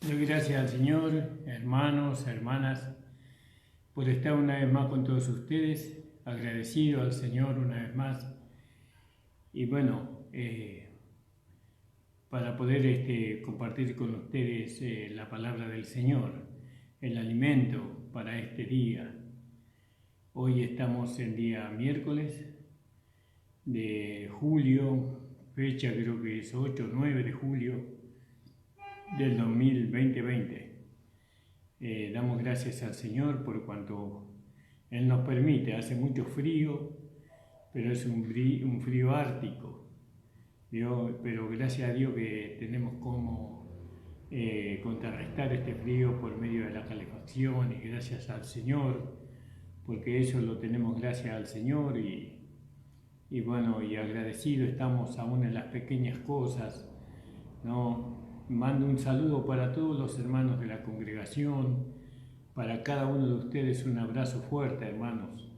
Doy gracias al Señor, hermanos, hermanas, por estar una vez más con todos ustedes, agradecido al Señor una vez más. Y bueno, para poder compartir con ustedes la palabra del Señor, el alimento para este día. Hoy estamos en día miércoles de julio, fecha creo que es 8 o 9 de julio del 2020. Damos gracias al Señor por cuanto Él nos permite. Hace mucho frío, pero es un frío ártico. Pero gracias a Dios que tenemos como contrarrestar este frío por medio de la calefacción, y gracias al Señor, porque eso lo tenemos gracias al Señor y bueno, y agradecido estamos aún en las pequeñas cosas, ¿no? Mando un saludo para todos los hermanos de la congregación, para cada uno de ustedes un abrazo fuerte, hermanos.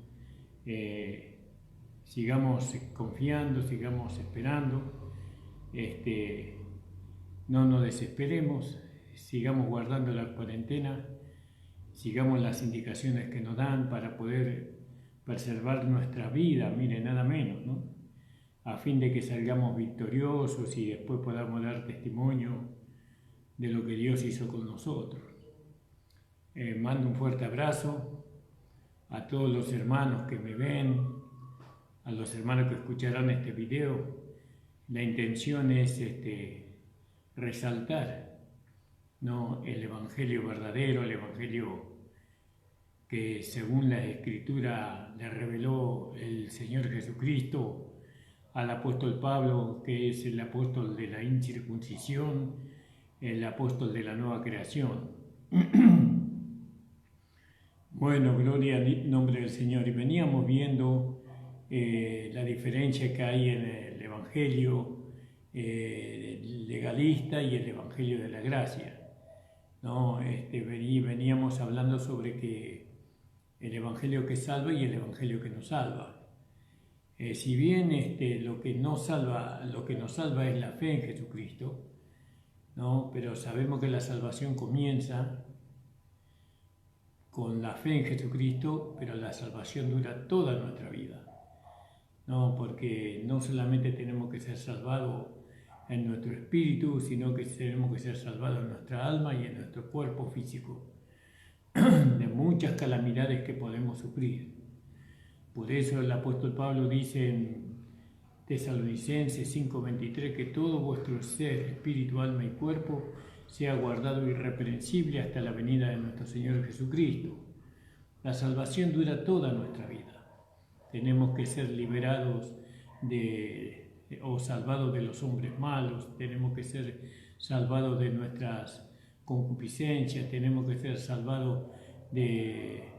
Sigamos confiando, sigamos esperando, no nos desesperemos, sigamos guardando la cuarentena, sigamos las indicaciones que nos dan para poder preservar nuestra vida, mire, nada menos, ¿no? A fin de que salgamos victoriosos y después podamos dar testimonio de lo que Dios hizo con nosotros. Mando un fuerte abrazo a todos los hermanos que me ven, a los hermanos que escucharán este video. La intención es resaltar, ¿no?, el Evangelio verdadero, el Evangelio que según la Escritura le reveló el Señor Jesucristo al apóstol Pablo, que es el apóstol de la incircuncisión, el apóstol de la nueva creación. Bueno, gloria al nombre del Señor. Y veníamos viendo la diferencia que hay en el Evangelio legalista y el Evangelio de la gracia, ¿no? Veníamos hablando sobre que el Evangelio que salva y el Evangelio que nos salva. Si bien lo que nos salva es la fe en Jesucristo, ¿no? Pero sabemos que la salvación comienza con la fe en Jesucristo, pero la salvación dura toda nuestra vida, ¿no? Porque no solamente tenemos que ser salvados en nuestro espíritu, sino que tenemos que ser salvados en nuestra alma y en nuestro cuerpo físico de muchas calamidades que podemos sufrir. Por eso el apóstol Pablo dice en Tesalonicenses 5:23 que todo vuestro ser, espíritu, alma y cuerpo sea guardado irreprensible hasta la venida de nuestro Señor Jesucristo. La salvación dura toda nuestra vida. Tenemos que ser liberados o salvados de los hombres malos, tenemos que ser salvados de nuestras concupiscencias, tenemos que ser salvados de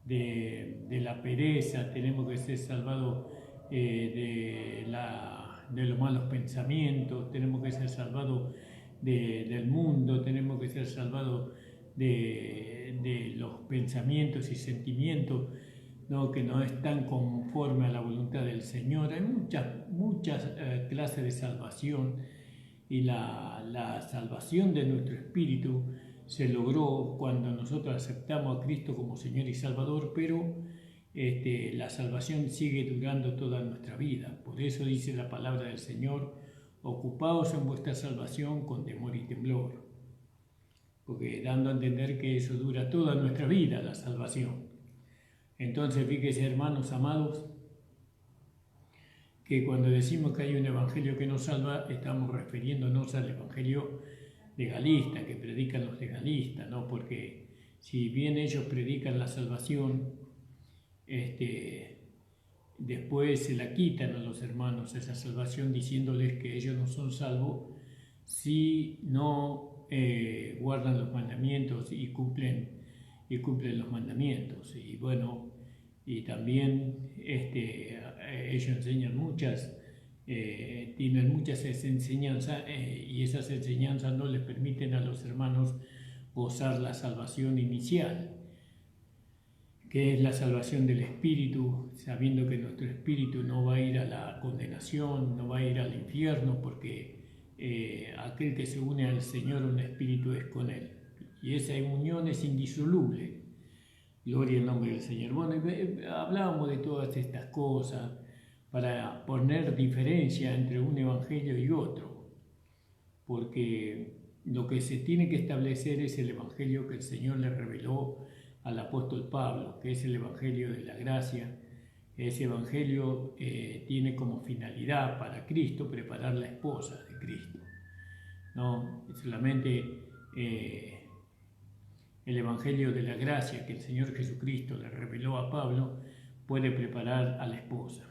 la pereza, tenemos que ser salvados de los malos pensamientos, tenemos que ser salvados del mundo, tenemos que ser salvados de los pensamientos y sentimientos, ¿no?, que no están conforme a la voluntad del Señor. Hay muchas clases de salvación, y la salvación de nuestro espíritu se logró cuando nosotros aceptamos a Cristo como Señor y Salvador, pero la salvación sigue durando toda nuestra vida. Por eso dice la palabra del Señor: ocupaos en vuestra salvación con temor y temblor, porque dando a entender que eso dura toda nuestra vida, la salvación. Entonces, fíjense, hermanos amados, que cuando decimos que hay un evangelio que nos salva, estamos refiriéndonos al evangelio legalista, que predican los legalistas, ¿no? Porque si bien ellos predican la salvación, después se la quitan a los hermanos esa salvación, diciéndoles que ellos no son salvos si no guardan los mandamientos y cumplen los mandamientos. Y bueno, y también ellos enseñan tienen muchas enseñanzas, y esas enseñanzas no les permiten a los hermanos gozar la salvación inicial, que es la salvación del espíritu, sabiendo que nuestro espíritu no va a ir a la condenación, no va a ir al infierno, porque aquel que se une al Señor, un espíritu es con Él. Y esa unión es indisoluble. Gloria al nombre del Señor. Bueno, hablábamos de todas estas cosas para poner diferencia entre un evangelio y otro, porque lo que se tiene que establecer es el evangelio que el Señor le reveló al apóstol Pablo, que es el evangelio de la gracia. Ese evangelio tiene como finalidad para Cristo preparar la esposa de Cristo. No solamente el evangelio de la gracia que el Señor Jesucristo le reveló a Pablo puede preparar a la esposa.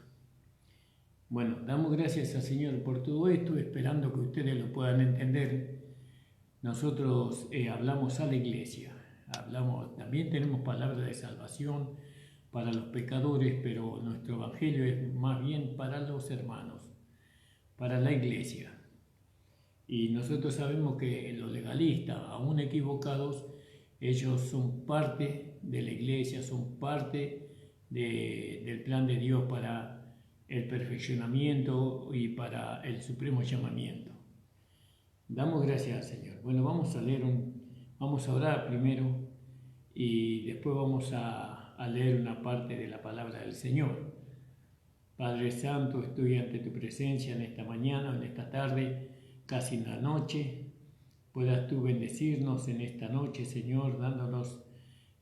Bueno, damos gracias al Señor por todo esto, esperando que ustedes lo puedan entender. Nosotros hablamos a la iglesia, también tenemos palabras de salvación para los pecadores, pero nuestro evangelio es más bien para los hermanos, para la iglesia. Y nosotros sabemos que los legalistas, aún equivocados, ellos son parte de la iglesia, son parte del plan de Dios para el perfeccionamiento y para el supremo llamamiento. Damos gracias al Señor. Bueno, vamos a orar primero y después vamos a leer una parte de la palabra del Señor. Padre Santo, estoy ante tu presencia en esta mañana, en esta tarde, casi en la noche. Puedas tú bendecirnos en esta noche, Señor, dándonos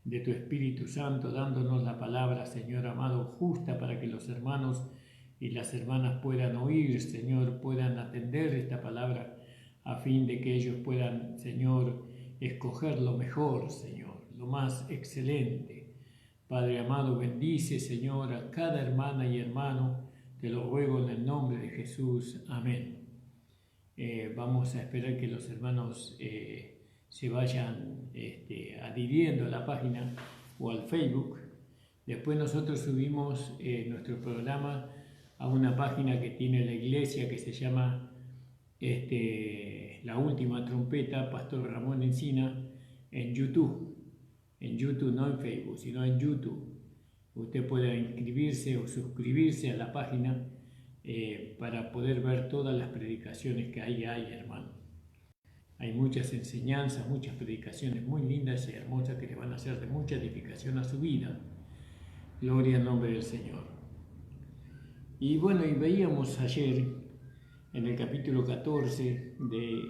de tu Espíritu Santo, dándonos la palabra, Señor amado, justa para que los hermanos y las hermanas puedan oír, Señor, puedan atender esta palabra a fin de que ellos puedan, Señor, escoger lo mejor, Señor, lo más excelente. Padre amado, bendice, Señor, a cada hermana y hermano, te lo ruego en el nombre de Jesús. Amén. Vamos a esperar que los hermanos se vayan adhiriendo a la página o al Facebook. Después nosotros subimos nuestro programa a una página que tiene la iglesia que se llama La Última Trompeta, Pastor Ramón Encina, en YouTube. En YouTube, no en Facebook, sino en YouTube. Usted puede inscribirse o suscribirse a la página para poder ver todas las predicaciones que ahí hay, hermano. Hay muchas enseñanzas, muchas predicaciones muy lindas y hermosas que le van a hacer de mucha edificación a su vida. Gloria al nombre del Señor. Y bueno, y veíamos ayer en el capítulo 14 de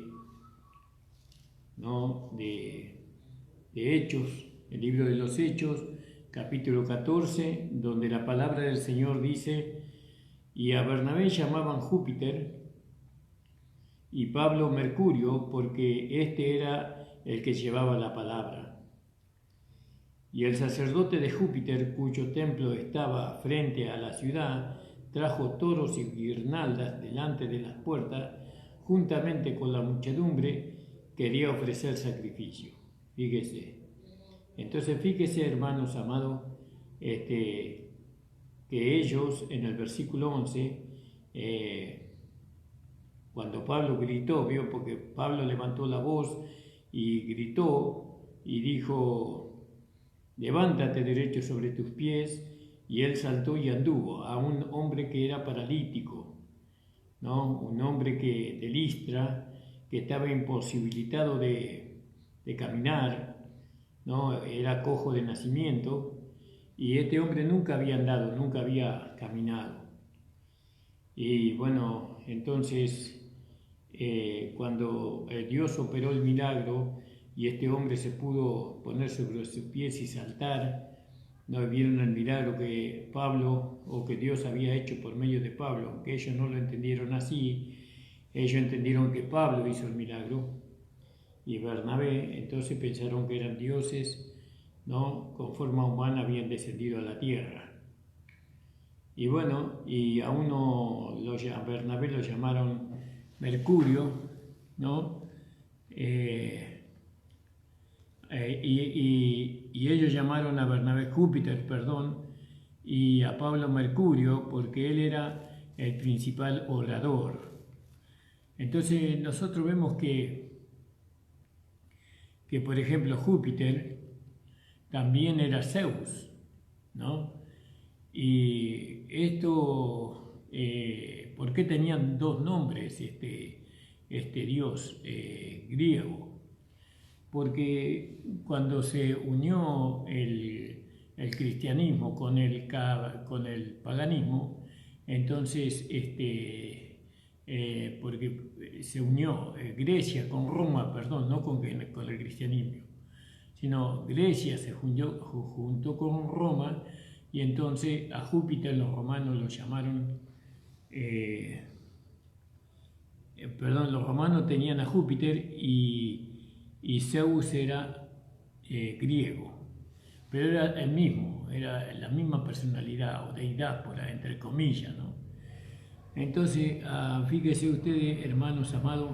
Hechos, el libro de los Hechos, capítulo 14, donde la palabra del Señor dice: y a Bernabé llamaban Júpiter y Pablo Mercurio, porque este era el que llevaba la palabra. Y el sacerdote de Júpiter, cuyo templo estaba frente a la ciudad, trajo toros y guirnaldas delante de las puertas, juntamente con la muchedumbre, quería ofrecer sacrificio. Fíjese. Entonces, fíjese, hermanos amados, que ellos, en el versículo 11, cuando Pablo gritó, vio, porque Pablo levantó la voz y gritó y dijo: levántate derecho sobre tus pies, y él saltó y anduvo. A un hombre que era paralítico, ¿no? Un hombre de Listra, que estaba imposibilitado de caminar, ¿no? Era cojo de nacimiento, y este hombre nunca había andado, nunca había caminado. Y bueno, entonces cuando Dios operó el milagro y este hombre se pudo poner sobre sus pies y saltar, no vieron el milagro que Pablo, o que Dios había hecho por medio de Pablo, aunque ellos no lo entendieron así. Ellos entendieron que Pablo hizo el milagro y Bernabé, entonces pensaron que eran dioses, ¿no? Con forma humana habían descendido a la tierra. Y bueno, y a Bernabé lo llamaron Mercurio, ¿no? Y ellos llamaron a Bernabé Júpiter, y a Pablo Mercurio, porque él era el principal orador. Entonces nosotros vemos que por ejemplo, Júpiter también era Zeus, ¿no? Y esto, ¿por qué tenían dos nombres este dios griego, porque cuando se unió el cristianismo con el paganismo, entonces porque se unió Grecia con Roma, perdón, no con el cristianismo, sino Grecia se juntó con Roma, y entonces a Júpiter los romanos lo llamaron, los romanos tenían a Júpiter y Zeus era griego, pero era el mismo, era la misma personalidad o deidad, entre comillas, ¿no? Entonces, fíjense ustedes, hermanos amados,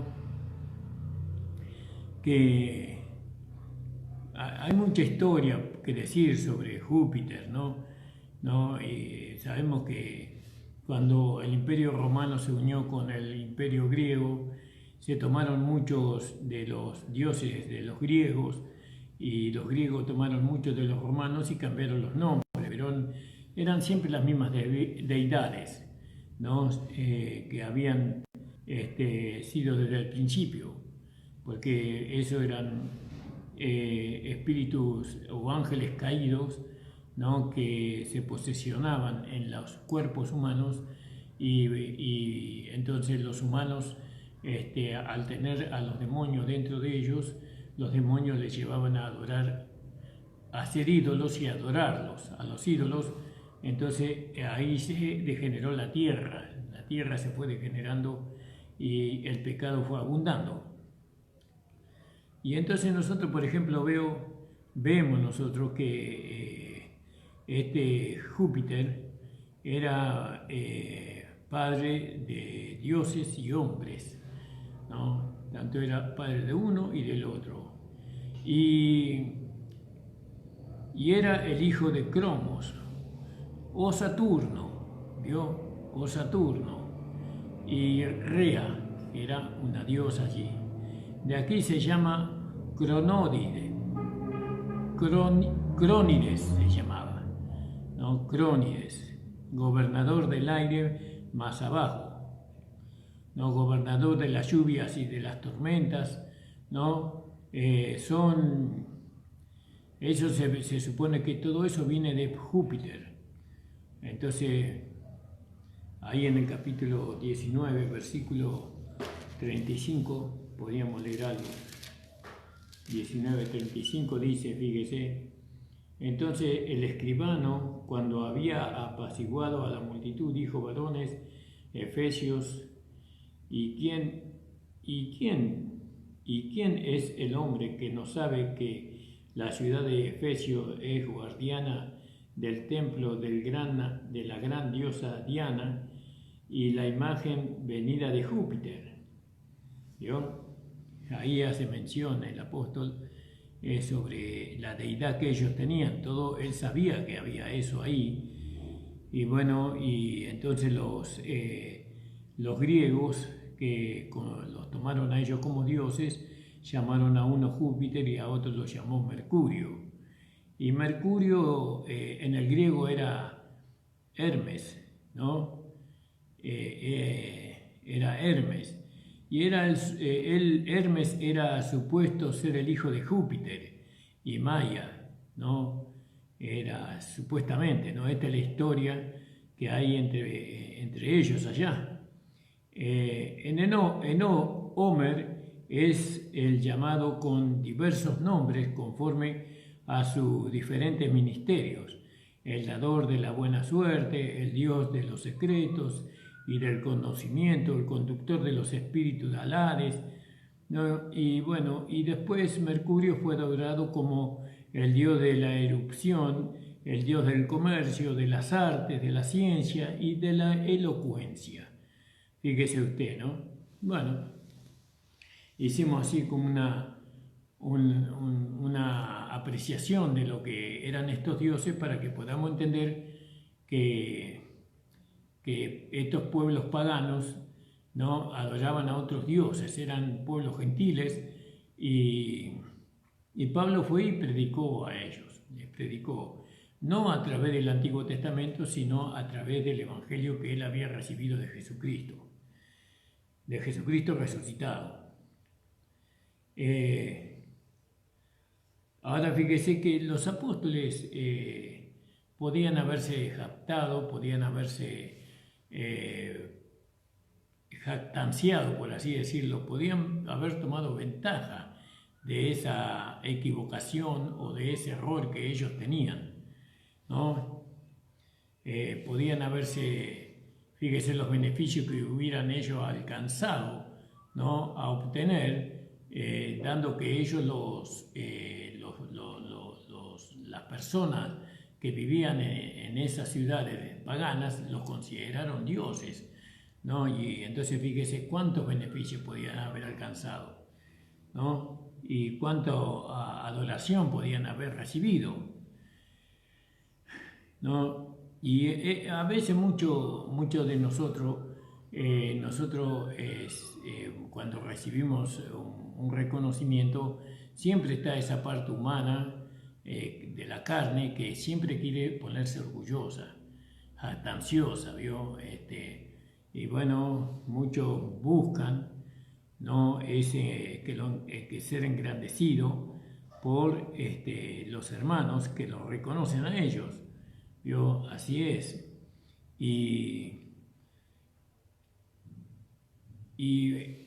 que hay mucha historia que decir sobre Júpiter, ¿no? Sabemos que cuando el Imperio Romano se unió con el Imperio Griego, se tomaron muchos de los dioses de los griegos, y los griegos tomaron muchos de los romanos y cambiaron los nombres, pero eran siempre las mismas deidades, ¿no? Que habían sido desde el principio, porque eso eran espíritus o ángeles caídos, ¿no? Que se posesionaban en los cuerpos humanos, y entonces los humanos, al tener a los demonios dentro de ellos, los demonios les llevaban a adorar, a ser ídolos y a adorarlos, a los ídolos. Entonces ahí se degeneró la tierra se fue degenerando y el pecado fue abundando. Y entonces nosotros, por ejemplo, vemos nosotros que Júpiter era padre de dioses y hombres, ¿no? Tanto era padre de uno y del otro. Y era el hijo de Cromos, o Saturno, ¿vio? O Saturno, y Rea, que era una diosa allí. De aquí se llama Cronódides, Crónides se llamaba, ¿no? Crónides, gobernador del aire más abajo, ¿no? Gobernador de las lluvias y de las tormentas, ¿no? Eso se supone que todo eso viene de Júpiter. Entonces, ahí en el capítulo 19, versículo 35, podríamos leer algo. 19:35 dice, fíjese: entonces el escribano, cuando había apaciguado a la multitud, dijo: varones efesios, ¿y quién es el hombre que no sabe que la ciudad de Efesio es guardiana del templo de la gran diosa Diana y la imagen venida de Júpiter? ¿Vio? Ahí hace mención el apóstol sobre la deidad que ellos tenían. Él sabía que había eso ahí. Y bueno, y entonces los griegos, que los tomaron a ellos como dioses, llamaron a uno Júpiter y a otro lo llamó Mercurio. Y Mercurio en el griego era Hermes, ¿no? Era Hermes. Y Hermes era supuesto ser el hijo de Júpiter y Maya, ¿no? Era supuestamente, ¿no? Esta es la historia que hay entre ellos allá. Homer es el llamado con diversos nombres conforme a sus diferentes ministerios: el dador de la buena suerte, el dios de los secretos y del conocimiento, el conductor de los espíritus alares, ¿no? Y bueno, y después Mercurio fue adorado como el dios de la erupción, el dios del comercio, de las artes, de la ciencia y de la elocuencia. Fíjese usted, ¿no? Bueno, hicimos así como una apreciación de lo que eran estos dioses para que podamos entender que estos pueblos paganos, ¿no? Adoraban a otros dioses, eran pueblos gentiles, y Pablo fue y predicó a ellos, les predicó, no a través del Antiguo Testamento, sino a través del Evangelio que él había recibido de Jesucristo. de Jesucristo resucitado. Ahora fíjese que los apóstoles podían haberse jactado, podían haberse jactanciado, por así decirlo, podían haber tomado ventaja de esa equivocación o de ese error que ellos tenían, ¿no? Podían haberse, fíjese los beneficios que hubieran ellos alcanzado, ¿no?, a obtener, dando que ellos las personas que vivían en esas ciudades paganas los consideraron dioses, ¿no? Y entonces fíjese cuántos beneficios podían haber alcanzado, ¿no? Y cuánta adoración podían haber recibido, ¿no? Y a veces mucho de nosotros, cuando recibimos un reconocimiento, siempre está esa parte humana de la carne que siempre quiere ponerse orgullosa, jactanciosa, ¿vio? Y bueno, muchos buscan, ¿no?, que ser engrandecido por los hermanos que los reconocen a ellos, ¿vio? Así es. Y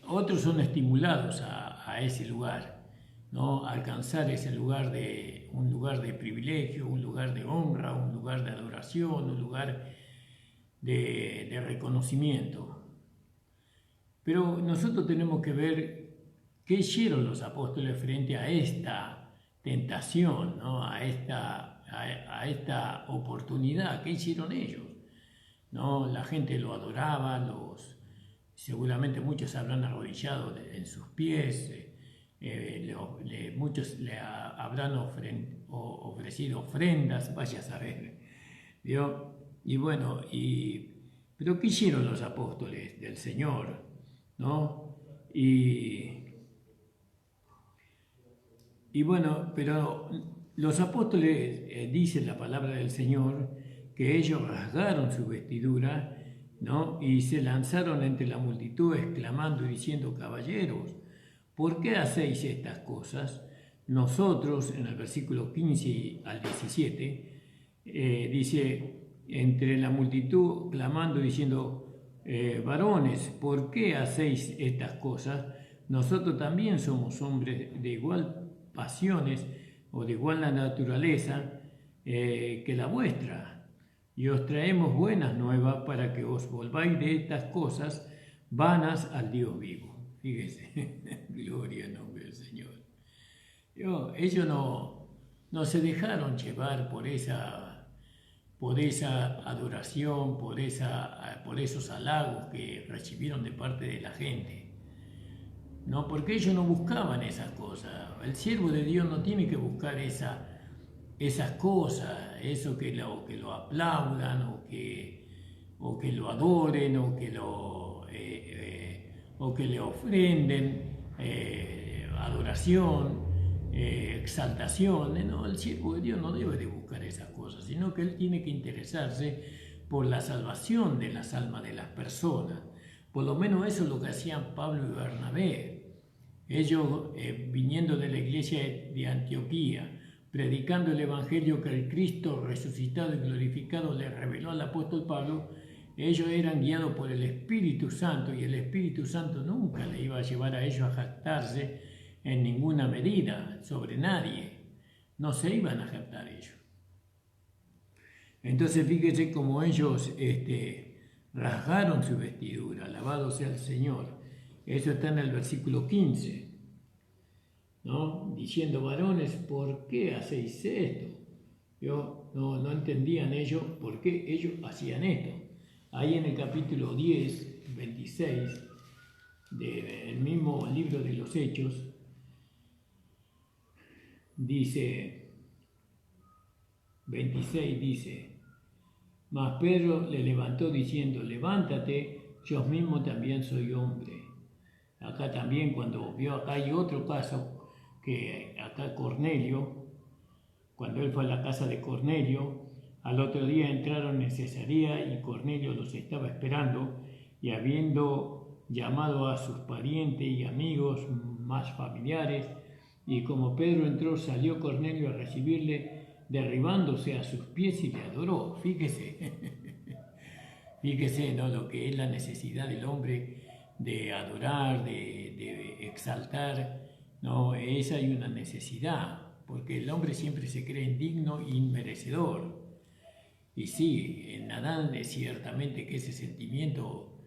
otros son estimulados a ese lugar, ¿no?, a alcanzar un lugar de privilegio, un lugar de honra, un lugar de adoración, un lugar de reconocimiento. Pero nosotros tenemos que ver qué hicieron los apóstoles frente a esta tentación, ¿no?, a esta oportunidad. ¿Qué hicieron ellos? ¿No? La gente lo adoraba, seguramente muchos habrán arrodillado en sus pies, muchos le habrán ofrecido ofrendas, vaya a saber, ¿vio? Y bueno, pero ¿qué hicieron los apóstoles del Señor? ¿No? Y bueno, pero los apóstoles, dice la palabra del Señor, que ellos rasgaron su vestidura, ¿no?, y se lanzaron entre la multitud exclamando y diciendo: caballeros, ¿por qué hacéis estas cosas? Nosotros, en el versículo 15 al 17, dice: entre la multitud clamando y diciendo: varones, ¿por qué hacéis estas cosas? Nosotros también somos hombres de igual pasiones o de igual naturaleza que la vuestra, y os traemos buenas nuevas para que os volváis de estas cosas vanas al Dios vivo. Fíjese, gloria al nombre del Señor. Ellos no se dejaron llevar por esa adoración, por esos halagos que recibieron de parte de la gente. No, porque ellos no buscaban esas cosas. El siervo de Dios no tiene que buscar esas cosas, eso que lo aplaudan o que lo adoren o que le ofrenden adoración, exaltación. No, el siervo de Dios no debe de buscar esas cosas, sino que él tiene que interesarse por la salvación de las almas de las personas. Por lo menos eso es lo que hacían Pablo y Bernabé. Ellos, viniendo de la iglesia de Antioquía, predicando el evangelio que el Cristo resucitado y glorificado le reveló al apóstol Pablo, ellos eran guiados por el Espíritu Santo, y el Espíritu Santo nunca le iba a llevar a ellos a jactarse en ninguna medida sobre nadie. No se iban a jactar ellos. Entonces fíjese cómo ellos rasgaron su vestidura, alabado sea el Señor. Eso está en el versículo 15, ¿no? Diciendo: varones, ¿por qué hacéis esto? No entendían ellos por qué ellos hacían esto. Ahí en el capítulo 10, 26 del mismo libro de los Hechos, dice, 26 dice: mas Pedro le levantó diciendo: levántate, yo mismo también soy hombre. Acá también, acá hay otro caso, que acá Cornelio, cuando él fue a la casa de Cornelio, al otro día entraron en Cesarea y Cornelio los estaba esperando, y habiendo llamado a sus parientes y amigos más familiares, y como Pedro entró, salió Cornelio a recibirle, derribándose a sus pies y le adoró. Fíjese, fíjese, ¿no?, lo que es la necesidad del hombre de adorar, de exaltar, ¿no? Esa hay una necesidad, porque el hombre siempre se cree indigno e inmerecedor. Y sí, en Adán es ciertamente que ese sentimiento,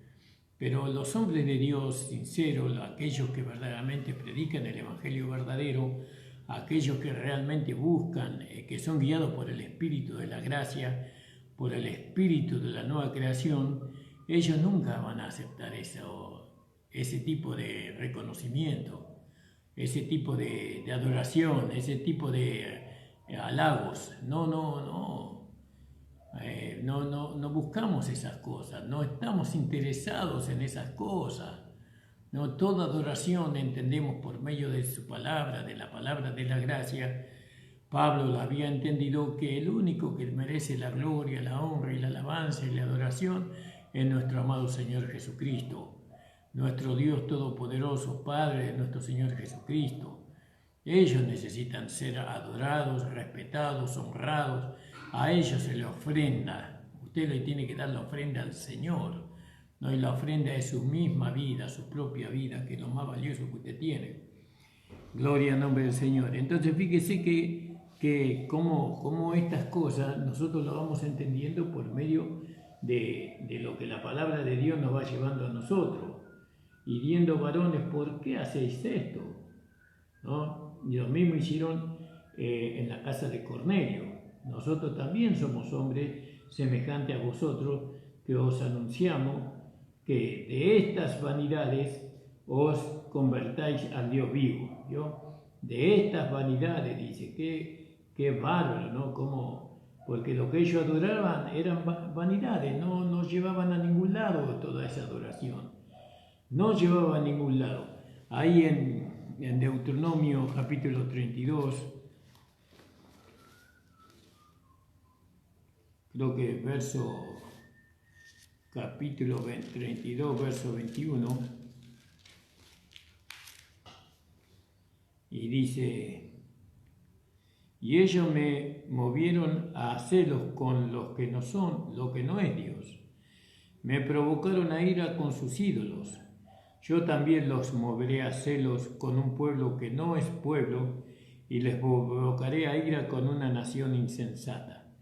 pero los hombres de Dios sinceros, aquellos que verdaderamente predican el Evangelio verdadero, aquellos que realmente buscan, que son guiados por el Espíritu de la gracia, por el Espíritu de la nueva creación, ellos nunca van a aceptar ese tipo de reconocimiento, ese tipo de adoración, ese tipo de halagos. No buscamos esas cosas, no estamos interesados en esas cosas. No, toda adoración entendemos por medio de su palabra, de la palabra de la gracia. Pablo la había entendido que el único que merece la gloria, la honra y la alabanza y la adoración es nuestro amado Señor Jesucristo, nuestro Dios Todopoderoso, Padre de nuestro Señor Jesucristo. Ellos necesitan ser adorados, respetados, honrados. A ellos se le ofrenda. Usted le tiene que dar la ofrenda al Señor, ¿no? Y la ofrenda es su misma vida, su propia vida, que es lo más valioso que usted tiene. Gloria al nombre del Señor. Entonces fíjese que como estas cosas nosotros lo vamos entendiendo por medio de lo que la palabra de Dios nos va llevando a nosotros. Hiriendo varones, ¿por qué hacéis esto? ¿No? Y lo mismo hicieron en la casa de Cornelio. Nosotros también somos hombres semejantes a vosotros, que os anunciamos que de estas vanidades os convertáis al Dios vivo. ¿Yo? De estas vanidades, dice, qué bárbaro, ¿no? Porque lo que ellos adoraban eran vanidades, no llevaban a ningún lado toda esa adoración. No llevaba a ningún lado. Ahí en Deuteronomio capítulo 32, creo que capítulo 32, verso 21, y dice: y ellos me movieron a celos con los que no son, lo que no es Dios. Me provocaron a ira con sus ídolos. Yo también los moveré a celos con un pueblo que no es pueblo, y les provocaré a ira con una nación insensata.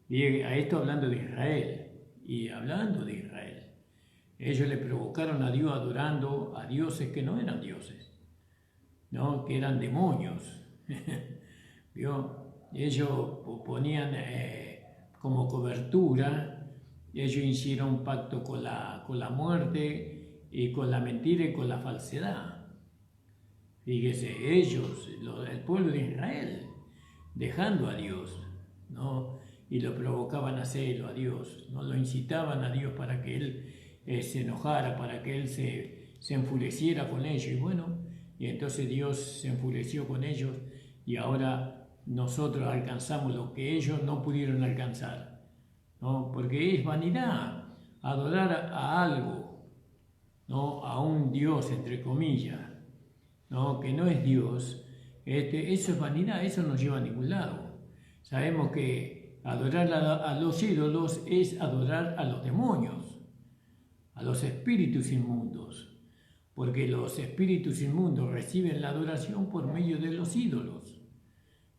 Y a esto hablando de Israel, y hablando de Israel. Ellos le provocaron a Dios adorando a dioses que no eran dioses, ¿no? Que eran demonios. ¿Vio? Ellos ponían como cobertura, ellos hicieron un pacto con la muerte y con la mentira y con la falsedad. Fíjese, ellos, el pueblo de Israel, dejando a Dios, ¿no? Y lo provocaban a celo a Dios, ¿no? Lo incitaban a Dios para que Él se enojara, para que Él se enfureciera con ellos. Y bueno, y entonces Dios se enfureció con ellos, y ahora nosotros alcanzamos lo que ellos no pudieron alcanzar, ¿no? Porque es vanidad adorar a algo, ¿no? A un Dios, entre comillas, ¿no? Que no es Dios. Eso es vanidad, eso no lleva a ningún lado. Sabemos que adorar a los ídolos es adorar a los demonios, a los espíritus inmundos, porque los espíritus inmundos reciben la adoración por medio de los ídolos,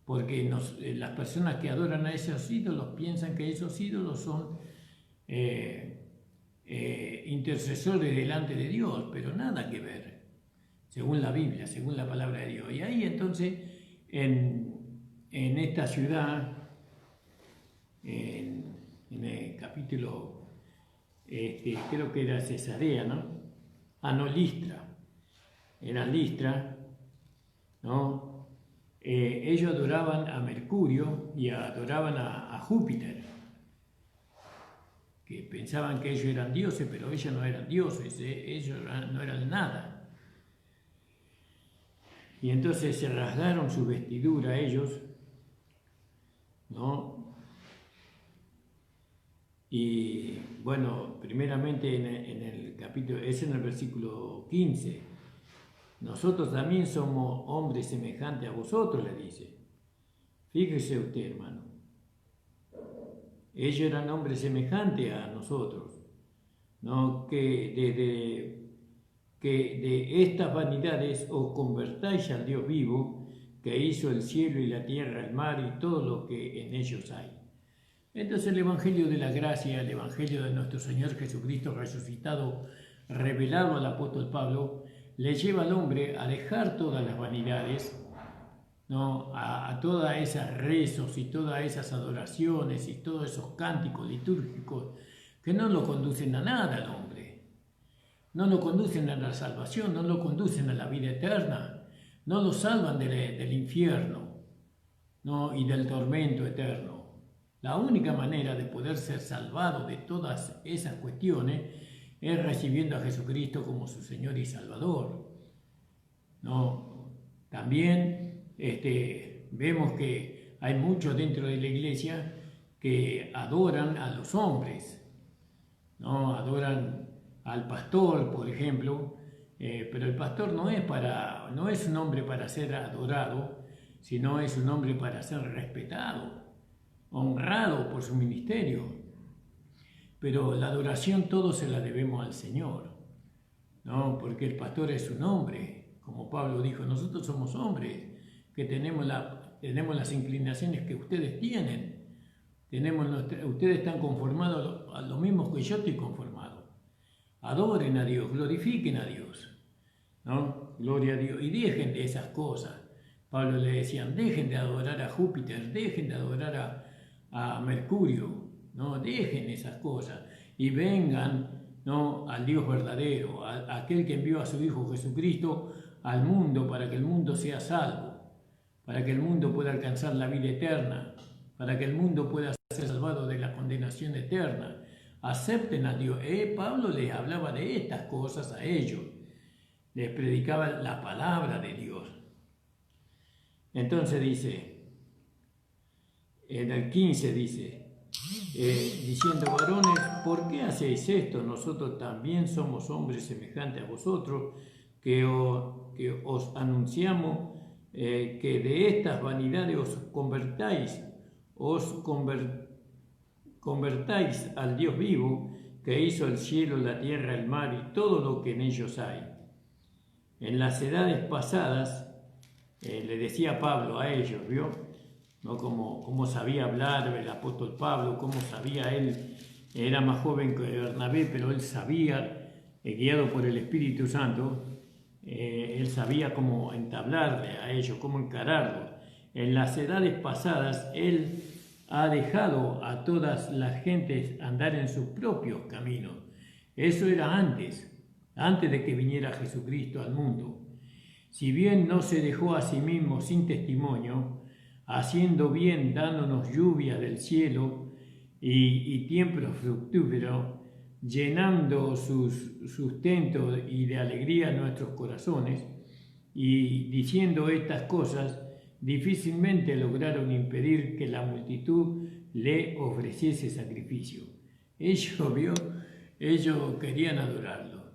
porque las personas que adoran a esos ídolos piensan que esos ídolos son intercesores delante de Dios, pero nada que ver, según la Biblia, según la palabra de Dios. Y ahí entonces, en esta ciudad, en el capítulo, creo que era Cesarea, ¿no? No, Listra. Era Listra, ¿no? Ellos adoraban a Mercurio y adoraban a Júpiter, que pensaban que ellos eran dioses, pero ellos no eran dioses, ellos no eran nada. Y entonces se rasgaron su vestidura ellos, ¿no? Y bueno, primeramente en el capítulo, es en el versículo 15, nosotros también somos hombres semejantes a vosotros, le dice. Fíjese usted, hermano. Ellos eran hombres semejantes a nosotros, ¿no? Que de estas vanidades os convertáis al Dios vivo, que hizo el cielo y la tierra, el mar y todo lo que en ellos hay. Entonces el Evangelio de la Gracia, el Evangelio de nuestro Señor Jesucristo resucitado, revelado al apóstol Pablo, le lleva al hombre a dejar todas las vanidades, ¿no? A todas esas rezos y todas esas adoraciones y todos esos cánticos litúrgicos que no lo conducen a nada al hombre, no lo conducen a la salvación, no lo conducen a la vida eterna, no lo salvan del infierno, ¿no? Y del tormento eterno. La única manera de poder ser salvado de todas esas cuestiones es recibiendo a Jesucristo como su Señor y Salvador, ¿no? También vemos que hay muchos dentro de la iglesia que adoran a los hombres, ¿no? Adoran al pastor, por ejemplo, pero el pastor no es un hombre para ser adorado, sino es un hombre para ser respetado, honrado por su ministerio. Pero la adoración todos se la debemos al Señor, ¿no? Porque el pastor es un hombre, como Pablo dijo, nosotros somos hombres que tenemos las inclinaciones que ustedes tienen. Ustedes están conformados a lo mismo que yo estoy conformado. Adoren a Dios, glorifiquen a Dios, ¿no? Gloria a Dios. Y dejen de esas cosas. Pablo le decían, dejen de adorar a Júpiter, dejen de adorar a Mercurio, ¿no? Dejen esas cosas y vengan, ¿no? Al Dios verdadero, a aquel que envió a su Hijo Jesucristo al mundo para que el mundo sea salvo, para que el mundo pueda alcanzar la vida eterna, para que el mundo pueda ser salvado de la condenación eterna. Acepten a Dios. Pablo les hablaba de estas cosas a ellos, les predicaba la palabra de Dios. Entonces dice, en el 15 dice, diciendo, varones, ¿por qué hacéis esto? Nosotros también somos hombres semejantes a vosotros, que os anunciamos que de estas vanidades os convertáis al Dios vivo, que hizo el cielo, la tierra, el mar y todo lo que en ellos hay. En las edades pasadas, le decía Pablo a ellos, ¿vio? ¿No? Cómo sabía hablar el apóstol Pablo, cómo sabía él, era más joven que Bernabé, pero él sabía, guiado por el Espíritu Santo, él sabía cómo entablarle a ellos, cómo encararlos. En las edades pasadas, él ha dejado a todas las gentes andar en sus propios caminos. Eso era antes de que viniera Jesucristo al mundo. Si bien no se dejó a sí mismo sin testimonio, haciendo bien, dándonos lluvia del cielo y tiempo fructífero, llenando sus sustentos y de alegría nuestros corazones, y diciendo estas cosas, difícilmente lograron impedir que la multitud le ofreciese sacrificio. Ellos querían adorarlo.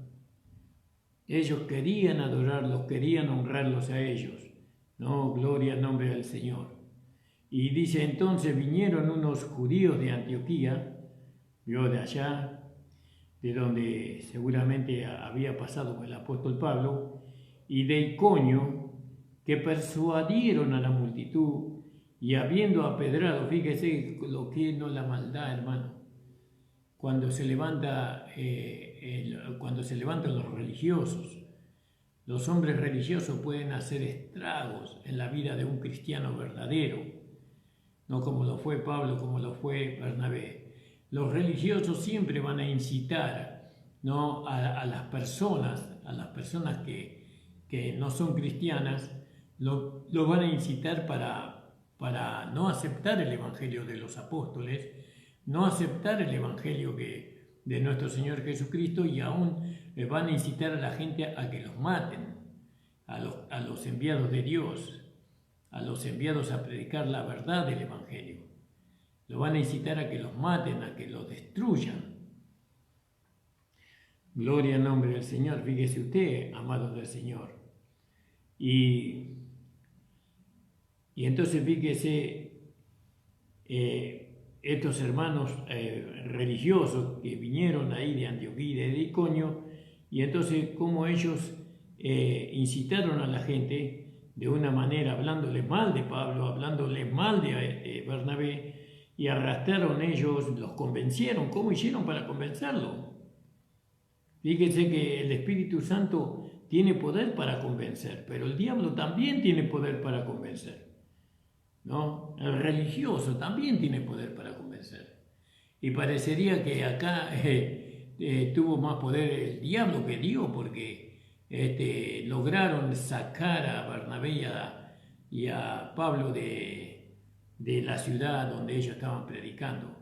Ellos querían adorarlos, querían honrarlos a ellos. No, gloria al nombre del Señor. Y dice, entonces vinieron unos judíos de Antioquía, vio de allá, de donde seguramente había pasado el apóstol Pablo, y de Iconio, que persuadieron a la multitud, y habiendo apedrado, fíjese lo que no la maldad, hermano, cuando se levantan los religiosos. Los hombres religiosos pueden hacer estragos en la vida de un cristiano verdadero, no como lo fue Pablo, como lo fue Bernabé. Los religiosos siempre van a incitar, ¿no? a las personas que no son cristianas, lo van a incitar para no aceptar el Evangelio de los apóstoles, no aceptar el Evangelio de nuestro Señor Jesucristo, y aún van a incitar a la gente a que los maten, a los enviados de Dios, a los enviados a predicar la verdad del Evangelio. lo van a incitar a que los maten, a que los destruyan. Gloria al nombre del Señor. Fíjese usted, amados del Señor. Y entonces fíjese, estos hermanos religiosos que vinieron ahí de Antioquía y de Iconio, y entonces como ellos incitaron a la gente de una manera, hablándole mal de Pablo, hablándole mal de Bernabé, y arrastraron ellos, los convencieron. ¿Cómo hicieron para convencerlo? Fíjense que el Espíritu Santo tiene poder para convencer, pero el diablo también tiene poder para convencer, ¿no? El religioso también tiene poder para convencer. Y parecería que acá tuvo más poder el diablo que Dios, porque lograron sacar a Bernabé y a Pablo de la ciudad donde ellos estaban predicando,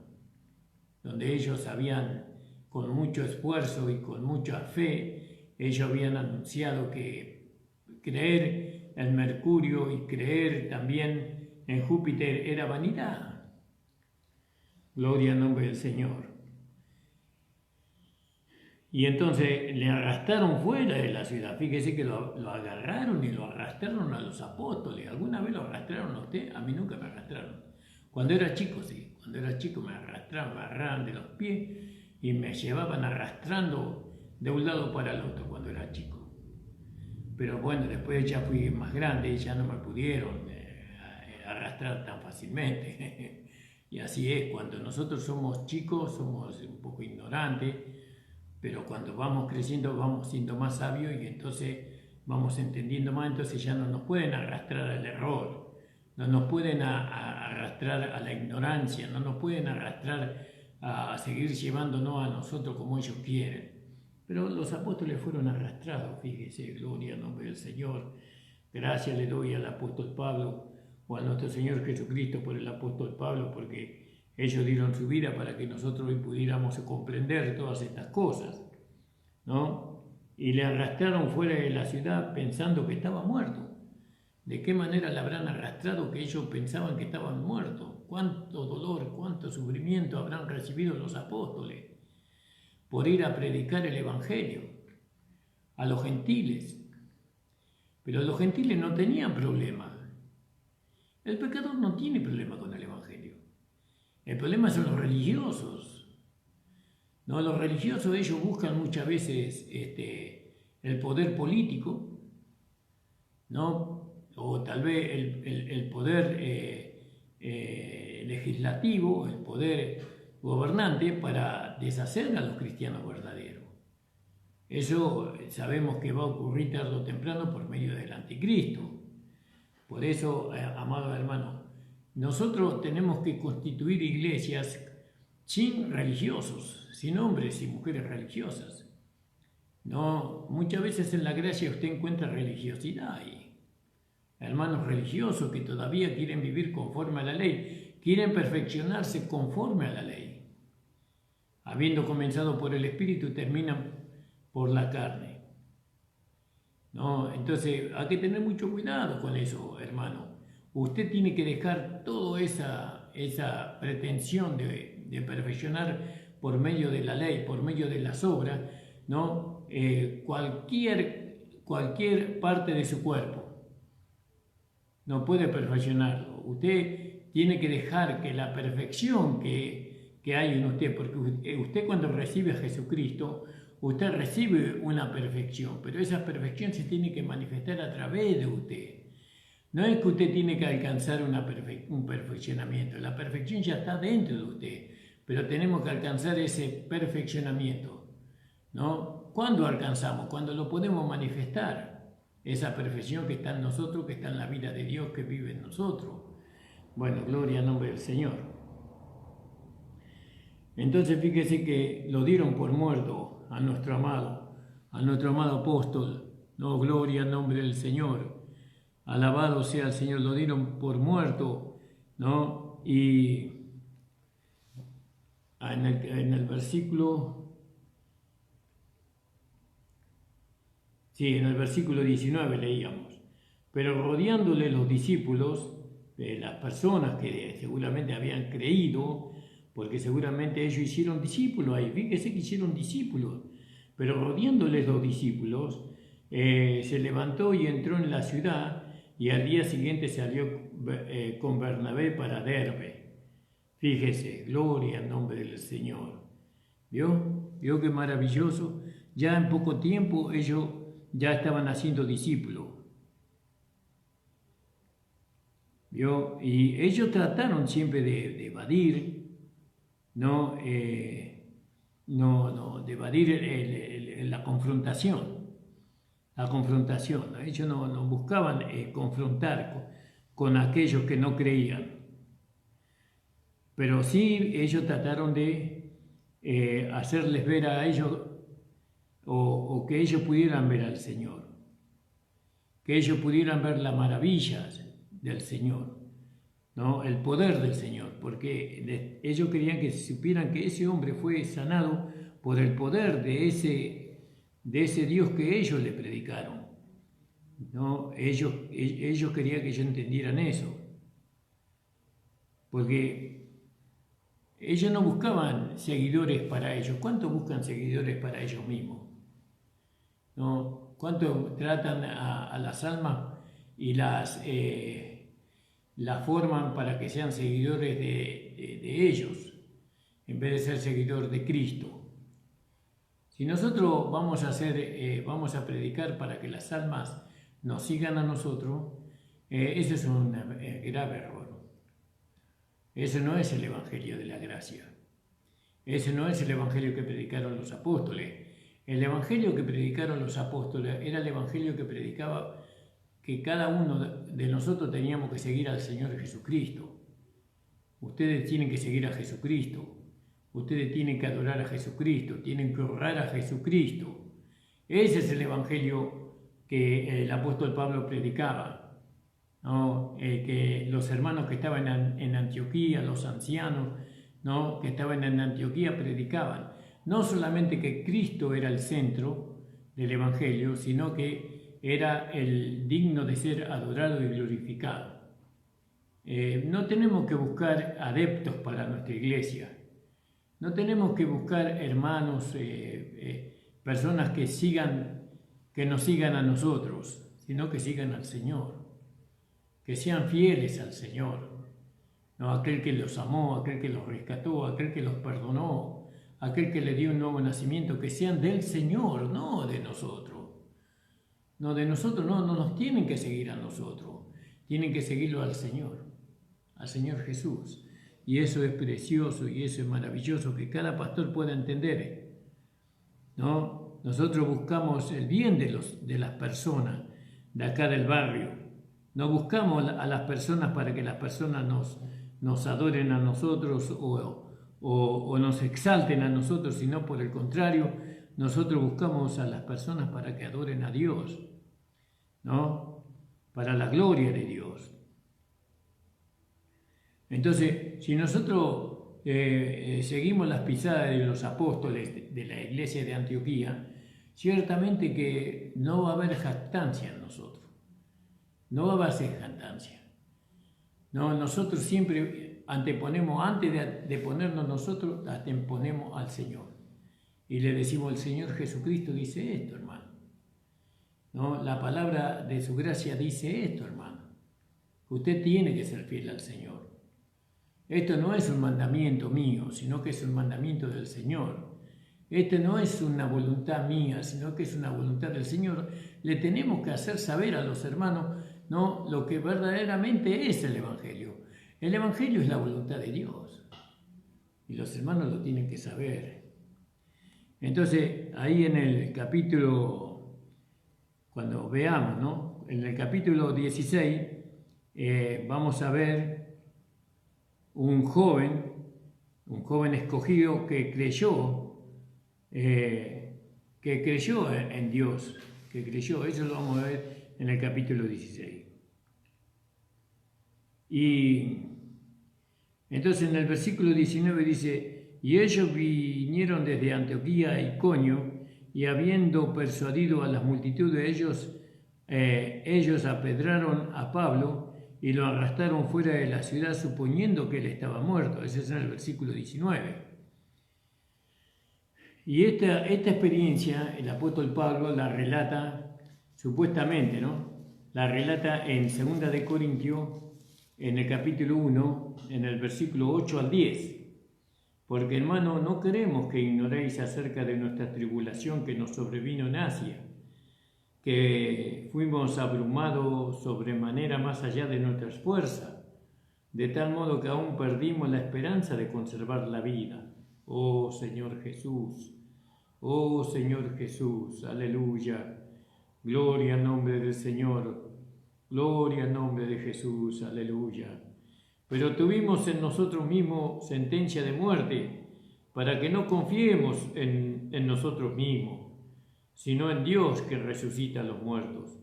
donde ellos habían, con mucho esfuerzo y con mucha fe, ellos habían anunciado que creer en Mercurio y creer también en Júpiter era vanidad. Gloria al nombre del Señor. Y entonces le arrastraron fuera de la ciudad. Fíjese que lo agarraron y lo arrastraron a los apóstoles. ¿Alguna vez lo arrastraron a usted? A mí nunca me arrastraron. Cuando era chico, sí. Cuando era chico me arrastraban, me agarraban de los pies y me llevaban arrastrando de un lado para el otro cuando era chico. Pero bueno, después ya fui más grande y ya no me pudieron arrastrar tan fácilmente. Y así es, cuando nosotros somos chicos somos un poco ignorantes, pero cuando vamos creciendo vamos siendo más sabios y entonces vamos entendiendo más, entonces ya no nos pueden arrastrar al error, no nos pueden arrastrar a la ignorancia, no nos pueden arrastrar a seguir llevándonos a nosotros como ellos quieren. Pero los apóstoles fueron arrastrados, fíjese, gloria al nombre del Señor. Gracias le doy al apóstol Pablo o a nuestro Señor Jesucristo por el apóstol Pablo, porque ellos dieron su vida para que nosotros hoy pudiéramos comprender todas estas cosas, ¿no? Y le arrastraron fuera de la ciudad pensando que estaba muerto. ¿De qué manera le habrán arrastrado que ellos pensaban que estaban muertos? ¿Cuánto dolor, cuánto sufrimiento habrán recibido los apóstoles por ir a predicar el Evangelio a los gentiles? Pero los gentiles no tenían problema. El pecador no tiene problema con el Evangelio. El problema son los religiosos. No, los religiosos ellos buscan muchas veces el poder político, ¿no? O tal vez el poder legislativo, el poder gobernante para deshacer a los cristianos verdaderos. Eso sabemos que va a ocurrir tarde o temprano por medio del anticristo. Por eso, amados hermanos, nosotros tenemos que constituir iglesias sin religiosos, sin hombres y mujeres religiosas. No, muchas veces en la gracia usted encuentra religiosidad y hermanos religiosos que todavía quieren vivir conforme a la ley, quieren perfeccionarse conforme a la ley. Habiendo comenzado por el Espíritu, terminan por la carne. ¿No? Entonces hay que tener mucho cuidado con eso, hermano. Usted tiene que dejar toda esa pretensión de perfeccionar por medio de la ley, por medio de las obras, ¿no? Cualquier parte de su cuerpo. No puede perfeccionarlo. Usted tiene que dejar que la perfección que hay en usted, porque usted cuando recibe a Jesucristo, usted recibe una perfección, pero esa perfección se tiene que manifestar a través de usted. No es que usted tiene que alcanzar un perfeccionamiento, la perfección ya está dentro de usted, pero tenemos que alcanzar ese perfeccionamiento, ¿no? ¿Cuándo alcanzamos? Cuando lo podemos manifestar, esa perfección que está en nosotros, que está en la vida de Dios que vive en nosotros. Bueno, gloria al nombre del Señor. Entonces fíjese que lo dieron por muerto a nuestro amado apóstol. No, gloria al nombre del Señor. Alabado sea el Señor, lo dieron por muerto, ¿no? Y en el versículo, sí, en el versículo 19 leíamos, pero rodeándole los discípulos, las personas que seguramente habían creído, porque seguramente ellos hicieron discípulos ahí, fíjese que hicieron discípulos, pero rodeándoles los discípulos, se levantó y entró en la ciudad y al día siguiente salió con Bernabé para Derbe. Fíjese, gloria al nombre del Señor. ¿Vio qué maravilloso? Ya en poco tiempo ellos ya estaban haciendo discípulos. ¿Vio? Y ellos trataron siempre de evadir, de evadir la confrontación. ¿No? Ellos no buscaban confrontar con aquellos que no creían. Pero sí ellos trataron de hacerles ver a ellos o que ellos pudieran ver al Señor, que ellos pudieran ver las maravillas del Señor, ¿no? El poder del Señor, porque ellos querían que supieran que ese hombre fue sanado por el poder de ese Dios que ellos le predicaron, ¿no? Ellos querían que ellos entendieran eso, porque ellos no buscaban seguidores para ellos. ¿Cuántos buscan seguidores para ellos mismos? ¿No? ¿Cuántos tratan a las almas y las forman para que sean seguidores de ellos, en vez de ser seguidor de Cristo? Si nosotros vamos a predicar para que las almas nos sigan a nosotros, ese es un grave error. Ese no es el Evangelio de la gracia. Ese no es el Evangelio que predicaron los apóstoles. El Evangelio que predicaron los apóstoles era el Evangelio que predicaba que cada uno de nosotros teníamos que seguir al Señor Jesucristo. Ustedes tienen que seguir a Jesucristo. Ustedes tienen que adorar a Jesucristo. Tienen que honrar a Jesucristo. Ese es el Evangelio que el apóstol Pablo predicaba, ¿no? Que los hermanos que estaban en Antioquía, los ancianos, ¿no? Que estaban en Antioquía predicaban. No solamente que Cristo era el centro del Evangelio, sino que era el digno de ser adorado y glorificado. No tenemos que buscar adeptos para nuestra iglesia. No tenemos que buscar hermanos, personas que nos sigan a nosotros, sino que sigan al Señor. Que sean fieles al Señor, ¿no? Aquel que los amó, aquel que los rescató, aquel que los perdonó, aquel que le dio un nuevo nacimiento, que sean del Señor, no de nosotros. No de nosotros, no nos tienen que seguir a nosotros, tienen que seguirlo al Señor Jesús. Y eso es precioso y eso es maravilloso, que cada pastor pueda entender, ¿no? Nosotros buscamos el bien de las personas de acá del barrio. No buscamos a las personas para que las personas nos adoren a nosotros o nos exalten a nosotros, sino por el contrario, nosotros buscamos a las personas para que adoren a Dios, ¿no? Para la gloria de Dios. Entonces, si nosotros seguimos las pisadas de los apóstoles de la iglesia de Antioquía, ciertamente que no va a haber jactancia en nosotros. No va a ser jactancia. No, nosotros siempre anteponemos, antes de ponernos nosotros, anteponemos al Señor. Y le decimos, el Señor Jesucristo dice esto, hermano. ¿No? La palabra de su gracia dice esto, hermano. Usted tiene que ser fiel al Señor. Esto no es un mandamiento mío, sino que es un mandamiento del Señor. Esto no es una voluntad mía, sino que es una voluntad del Señor. Le tenemos que hacer saber a los hermanos, ¿no?, lo que verdaderamente es el Evangelio. El Evangelio es la voluntad de Dios. Y los hermanos lo tienen que saber. Entonces, ahí en el capítulo, cuando veamos, ¿no?, en el capítulo 16, vamos a ver un joven escogido que creyó en Dios, eso lo vamos a ver en el capítulo 16. Y entonces en el versículo 19 dice, y ellos vinieron desde Antioquía a Iconio, y habiendo persuadido a las multitudes de ellos apedraron a Pablo y lo arrastraron fuera de la ciudad suponiendo que él estaba muerto. Ese es en el versículo 19. Y esta experiencia el apóstol Pablo la relata, supuestamente, ¿no? La relata en 2 de Corintios, en el capítulo 1, en el versículo 8 al 10. Porque, hermano, no queremos que ignoréis acerca de nuestra tribulación que nos sobrevino en Asia, que fuimos abrumados sobremanera más allá de nuestras fuerzas, de tal modo que aún perdimos la esperanza de conservar la vida. Oh Señor Jesús, oh Señor Jesús, aleluya, gloria al nombre del Señor, gloria al nombre de Jesús, aleluya. Pero tuvimos en nosotros mismos sentencia de muerte, para que no confiemos en nosotros mismos, sino en Dios que resucita a los muertos,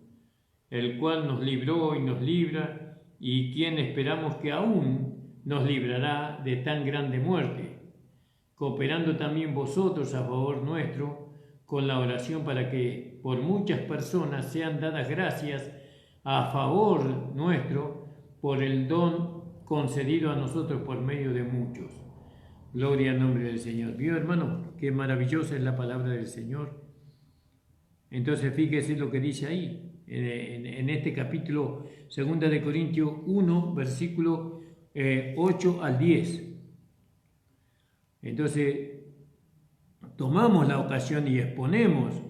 el cual nos libró y nos libra, y quien esperamos que aún nos librará de tan grande muerte, cooperando también vosotros a favor nuestro, con la oración para que por muchas personas sean dadas gracias a favor nuestro por el don concedido a nosotros por medio de muchos. Gloria al nombre del Señor. ¿Vio, hermano? Qué maravillosa es la palabra del Señor. Entonces fíjese lo que dice ahí, en este capítulo 2 de Corintios 1, versículo 8 al 10. Entonces, tomamos la ocasión y exponemos,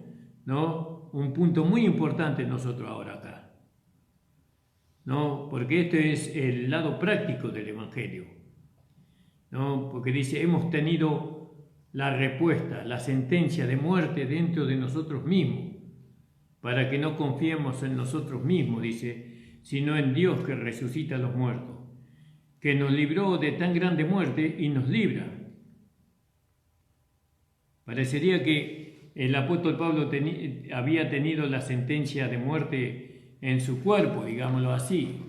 ¿no?, un punto muy importante nosotros ahora acá, ¿no?, porque este es el lado práctico del Evangelio, ¿no?, porque dice, hemos tenido la respuesta, la sentencia de muerte dentro de nosotros mismos, para que no confiemos en nosotros mismos, dice, sino en Dios que resucita a los muertos, que nos libró de tan grande muerte y nos libra. Parecería que el apóstol Pablo había tenido la sentencia de muerte en su cuerpo, digámoslo así.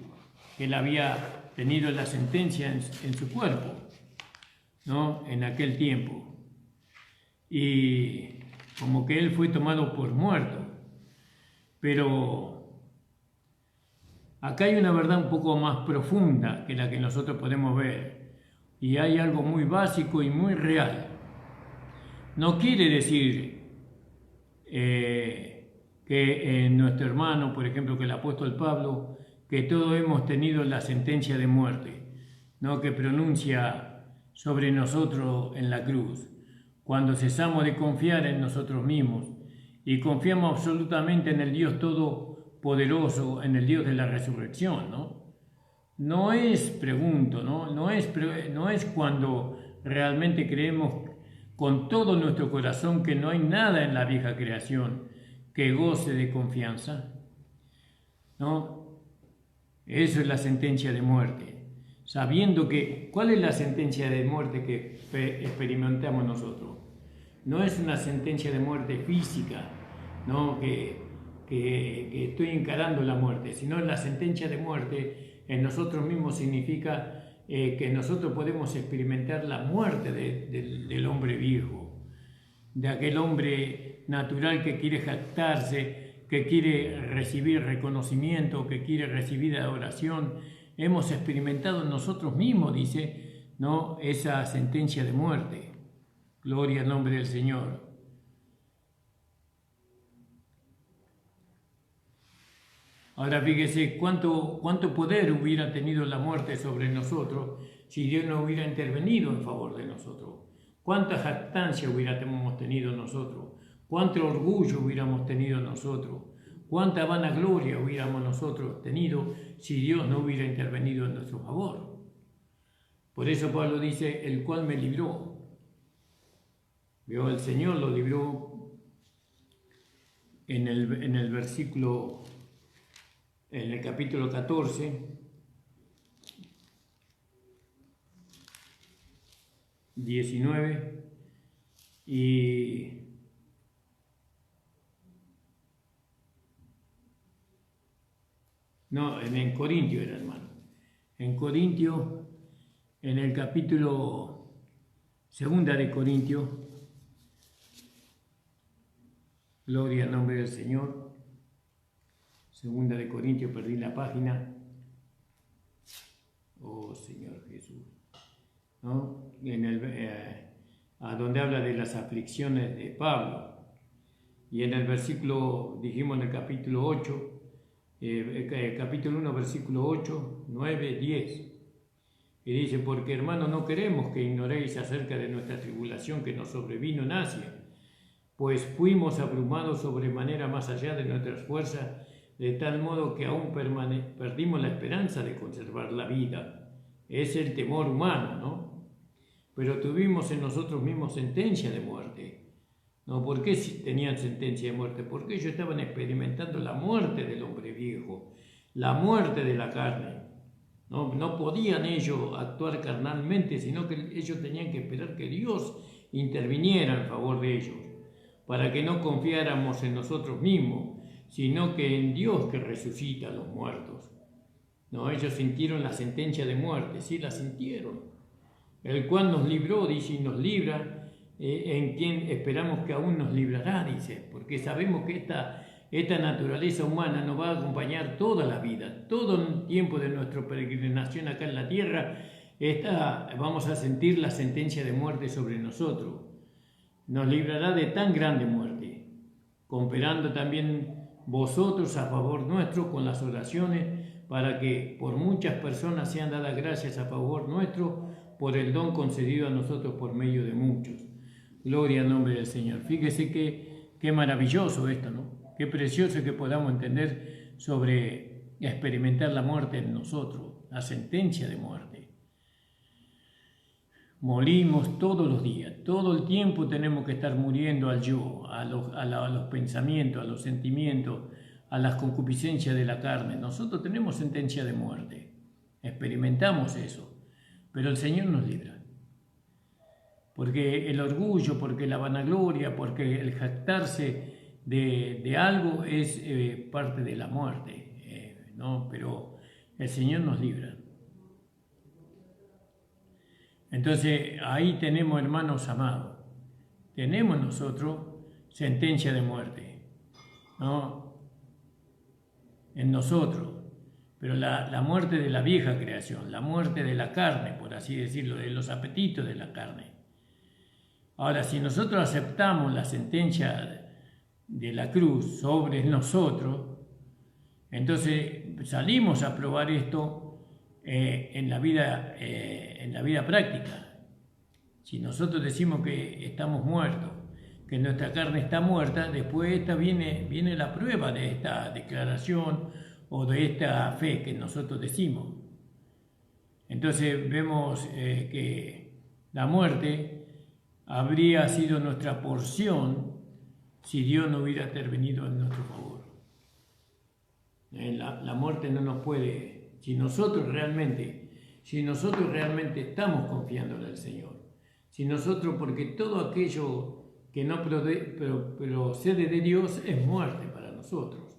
Él había tenido la sentencia en su cuerpo, ¿no?, en aquel tiempo. Y como que él fue tomado por muerto. Pero acá hay una verdad un poco más profunda que la que nosotros podemos ver. Y hay algo muy básico y muy real. No quiere decir que nuestro hermano, por ejemplo, que el apóstol Pablo, que todos hemos tenido la sentencia de muerte, ¿no?, que pronuncia sobre nosotros en la cruz. Cuando cesamos de confiar en nosotros mismos y confiamos absolutamente en el Dios Todopoderoso, en el Dios de la resurrección, ¿no? No es, pregunto, ¿no? No es cuando realmente creemos con todo nuestro corazón que no hay nada en la vieja creación que goce de confianza, ¿no? Eso es la sentencia de muerte. Sabiendo que, ¿cuál es la sentencia de muerte que experimentamos nosotros? No es una sentencia de muerte física, ¿no?, que estoy encarando la muerte, sino la sentencia de muerte en nosotros mismos significa que nosotros podemos experimentar la muerte del hombre viejo, de aquel hombre natural que quiere jactarse, que quiere recibir reconocimiento, que quiere recibir adoración. Hemos experimentado nosotros mismos, dice, ¿no?, esa sentencia de muerte. Gloria al nombre del Señor. Ahora fíjese cuánto poder hubiera tenido la muerte sobre nosotros si Dios no hubiera intervenido en favor de nosotros. Cuánta jactancia hubiéramos tenido nosotros, cuánto orgullo hubiéramos tenido nosotros, cuánta vanagloria hubiéramos nosotros tenido si Dios no hubiera intervenido en nuestro favor. Por eso Pablo dice, el cual me libró. Vio, el Señor lo libró en el versículo, en el capítulo 14, 19, y no, en Corintio era, hermano. En Corintio, en el capítulo 2 de Corintio, gloria al nombre del Señor. 2 de Corintios, perdí la página. Jesús, ¿no? A donde habla de las aflicciones de Pablo. Y en el versículo, dijimos en el capítulo 8, capítulo 1, versículo 8, 9, 10. Y dice, porque hermanos, no queremos que ignoréis acerca de nuestra tribulación que nos sobrevino en Asia, pues fuimos abrumados sobremanera más allá de nuestras fuerzas, de tal modo que aún perdimos la esperanza de conservar la vida. Es el temor humano, ¿no? Pero tuvimos en nosotros mismos sentencia de muerte. ¿No? ¿Por qué tenían sentencia de muerte? Porque ellos estaban experimentando la muerte del hombre viejo, la muerte de la carne. No podían ellos actuar carnalmente, sino que ellos tenían que esperar que Dios interviniera en favor de ellos, para que no confiáramos en nosotros mismos, sino que en Dios que resucita a los muertos. No, ellos sintieron la sentencia de muerte, sí la sintieron, el cual nos libró, dice, y nos libra, en quien esperamos que aún nos librará, dice, porque sabemos que esta naturaleza humana nos va a acompañar toda la vida, todo el tiempo de nuestra peregrinación acá en la tierra, vamos a sentir la sentencia de muerte sobre nosotros. Nos librará de tan grande muerte, cooperando también vosotros a favor nuestro con las oraciones, para que por muchas personas sean dadas gracias a favor nuestro, por el don concedido a nosotros por medio de muchos. Gloria al nombre del Señor. Fíjese qué maravilloso esto, ¿no? Qué precioso que podamos entender sobre experimentar la muerte en nosotros, la sentencia de muerte. Morimos todos los días, todo el tiempo tenemos que estar muriendo al yo, a los pensamientos, a los sentimientos, a las concupiscencias de la carne. Nosotros tenemos sentencia de muerte, experimentamos eso, pero el Señor nos libra. Porque el orgullo, porque la vanagloria, porque el jactarse de algo es parte de la muerte, ¿no? Pero el Señor nos libra. Entonces ahí tenemos, hermanos amados, tenemos nosotros sentencia de muerte, ¿no? En nosotros, pero la muerte de la vieja creación, la muerte de la carne, por así decirlo, de los apetitos de la carne. Ahora, si nosotros aceptamos la sentencia de la cruz sobre nosotros, entonces salimos a probar esto en la vida práctica. Si nosotros decimos que estamos muertos, que nuestra carne está muerta, después viene la prueba de esta declaración o de esta fe que nosotros decimos. Entonces vemos que la muerte habría sido nuestra porción si Dios no hubiera intervenido en nuestro favor. La muerte no nos puede, si nosotros realmente estamos confiando en el Señor, si nosotros, porque todo aquello que no procede de Dios es muerte para nosotros,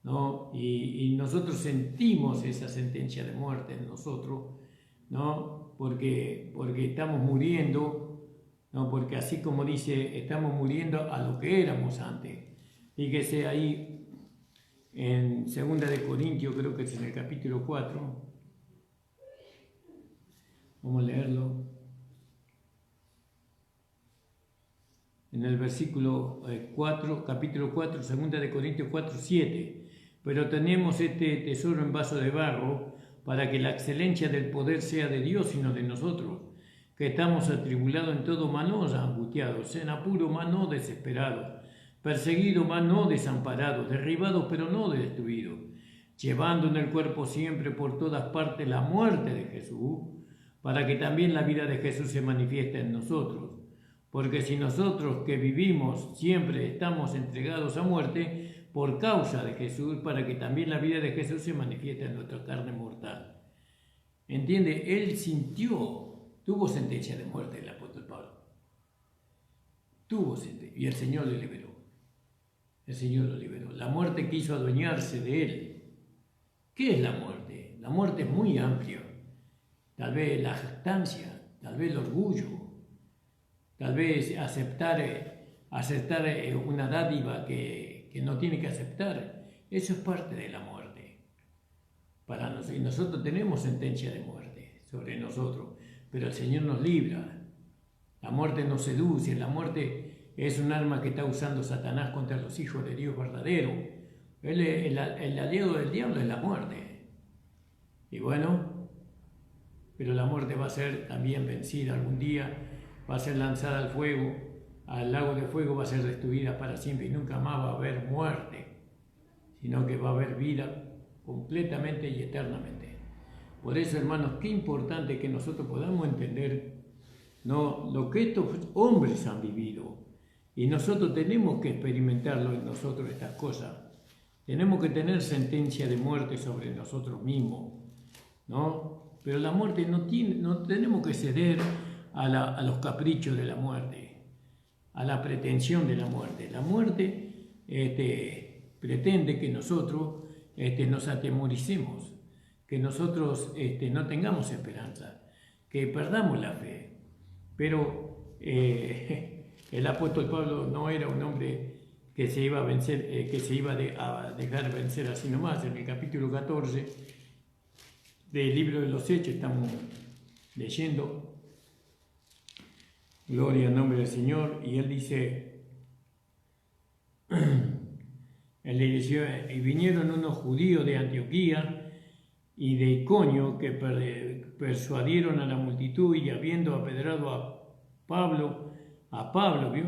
¿no? Y nosotros sentimos esa sentencia de muerte en nosotros, ¿no? Porque estamos muriendo, ¿no? Porque así como dice, estamos muriendo a lo que éramos antes. Fíjese ahí en 2 de Corintios, creo que es en el capítulo 4. Vamos a leerlo. En el versículo 4, capítulo 4, 2 de Corintios 4, 7. Pero tenemos este tesoro en vaso de barro, para que la excelencia del poder sea de Dios y no de nosotros, que estamos atribulados en todo, mas no angustiados, en apuro, mas no desesperados, perseguidos, mas no desamparados, derribados, pero no destruidos, llevando en el cuerpo siempre por todas partes la muerte de Jesús, para que también la vida de Jesús se manifieste en nosotros. Porque si nosotros que vivimos siempre estamos entregados a muerte por causa de Jesús, para que también la vida de Jesús se manifieste en nuestra carne mortal. ¿Entiende? Él tuvo sentencia de muerte el apóstol Pablo. Tuvo sentencia y el Señor le liberó. El Señor lo liberó. La muerte quiso adueñarse de él. ¿Qué es la muerte? La muerte es muy amplia. Tal vez la jactancia, tal vez el orgullo, tal vez aceptar una dádiva que no tiene que aceptar. Eso es parte de la muerte. Para nosotros, y nosotros tenemos sentencia de muerte sobre nosotros, pero el Señor nos libra. La muerte nos seduce, la muerte es un arma que está usando Satanás contra los hijos de Dios verdadero. El aliado del diablo es la muerte. Y bueno, pero la muerte va a ser también vencida algún día, va a ser lanzada al fuego, al lago de fuego, va a ser destruida para siempre y nunca más va a haber muerte, sino que va a haber vida completamente y eternamente. Por eso, hermanos, qué importante que nosotros podamos entender, ¿no?, lo que estos hombres han vivido. Y nosotros tenemos que experimentarlo en nosotros, estas cosas. Tenemos que tener sentencia de muerte sobre nosotros mismos, ¿no? Pero la muerte no tenemos que ceder a los caprichos de la muerte, a la pretensión de la muerte. La muerte pretende que nosotros nos atemoricemos, que nosotros no tengamos esperanza, que perdamos la fe. Pero el apóstol Pablo no era un hombre que se iba a vencer, que se iba a dejar vencer así nomás. En el capítulo 14 del libro de los Hechos estamos leyendo, gloria al nombre del Señor, y él dice, él le dice, y vinieron unos judíos de Antioquía y de Iconio que persuadieron a la multitud, y habiendo apedrado a Pablo,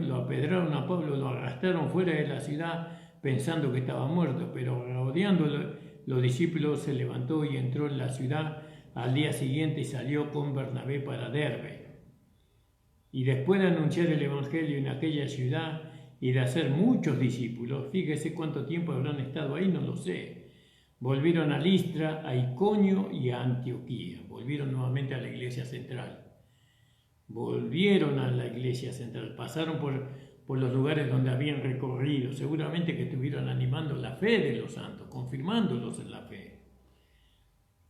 lo apedraron a Pablo, lo arrastraron fuera de la ciudad pensando que estaba muerto, pero rodeándolo los discípulos se levantó y entró en la ciudad. Al día siguiente salió con Bernabé para Derbe. Y después de anunciar el evangelio en aquella ciudad y de hacer muchos discípulos, fíjese cuánto tiempo habrán estado ahí, no lo sé, volvieron a Listra, a Iconio y a Antioquía. Volvieron nuevamente a la iglesia central. Volvieron a la iglesia central, pasaron por los lugares donde habían recorrido, seguramente que estuvieron animando la fe de los santos, confirmándolos en la fe.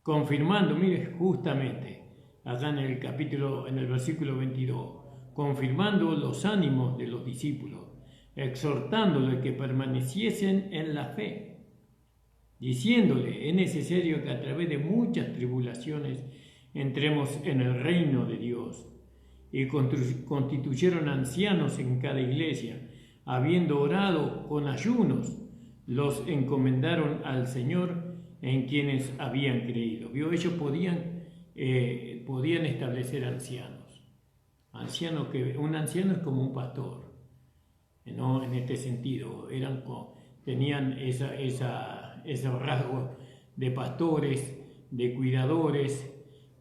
Confirmando, mire, justamente, acá en el versículo 22, confirmando los ánimos de los discípulos, exhortándoles que permaneciesen en la fe, diciéndole, es necesario que a través de muchas tribulaciones entremos en el reino de Dios. Y constituyeron ancianos en cada iglesia, habiendo orado con ayunos, los encomendaron al Señor en quienes habían creído. ¿Vio? Ellos podían establecer ancianos. Un anciano es como un pastor, ¿no? En este sentido, tenían esos rasgos de pastores, de cuidadores,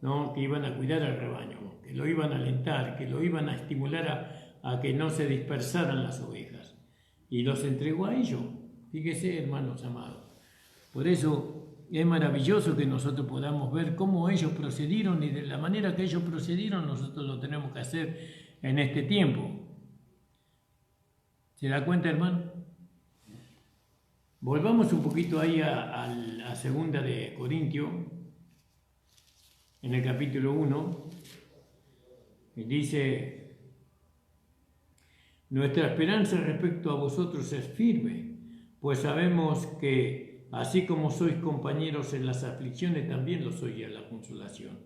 ¿no?, que iban a cuidar al rebaño, que lo iban a alentar, que lo iban a estimular a que no se dispersaran las ovejas. Y los entregó a ellos. Fíjese, hermanos amados. Por eso es maravilloso que nosotros podamos ver cómo ellos procedieron, y de la manera que ellos procedieron nosotros lo tenemos que hacer en este tiempo. ¿Se da cuenta, hermano? Volvamos un poquito ahí a segunda de Corintios, en el capítulo 1, dice, nuestra esperanza respecto a vosotros es firme, pues sabemos que así como sois compañeros en las aflicciones, también lo sois en la consolación,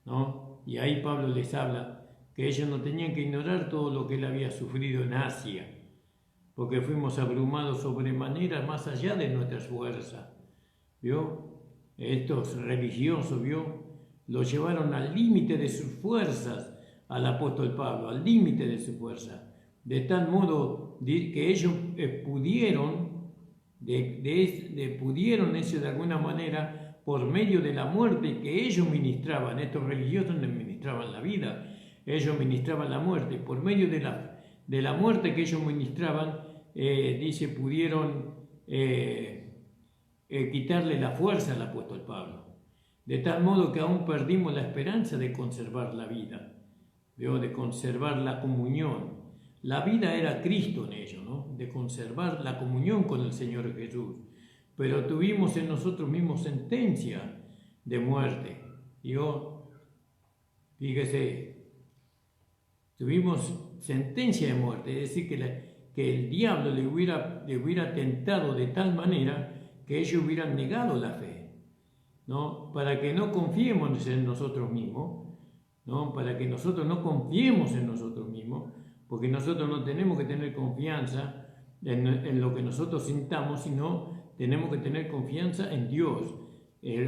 ¿no? Y ahí Pablo les habla que ellos no tenían que ignorar todo lo que él había sufrido en Asia, porque fuimos abrumados sobremanera más allá de nuestras fuerzas, ¿vio? Estos religiosos, ¿vio?, lo llevaron al límite de sus fuerzas al apóstol Pablo, al límite de su fuerza, de tal modo que ellos pudieron eso de alguna manera, por medio de la muerte que ellos ministraban. Estos religiosos no ministraban la vida, ellos ministraban la muerte. Por medio de la muerte que ellos ministraban, dice, pudieron quitarle la fuerza al apóstol Pablo. De tal modo que aún perdimos la esperanza de conservar la vida, de conservar la comunión. La vida era Cristo en ellos, ¿no?, de conservar la comunión con el Señor Jesús. Pero tuvimos en nosotros mismos sentencia de muerte. Fíjese, tuvimos sentencia de muerte, es decir, que el diablo le hubiera tentado de tal manera que ellos hubieran negado la fe. ¿no? Para que no confiemos en nosotros mismos, ¿no? Para que nosotros no confiemos en nosotros mismos, porque nosotros no tenemos que tener confianza en lo que nosotros sintamos, sino tenemos que tener confianza en Dios,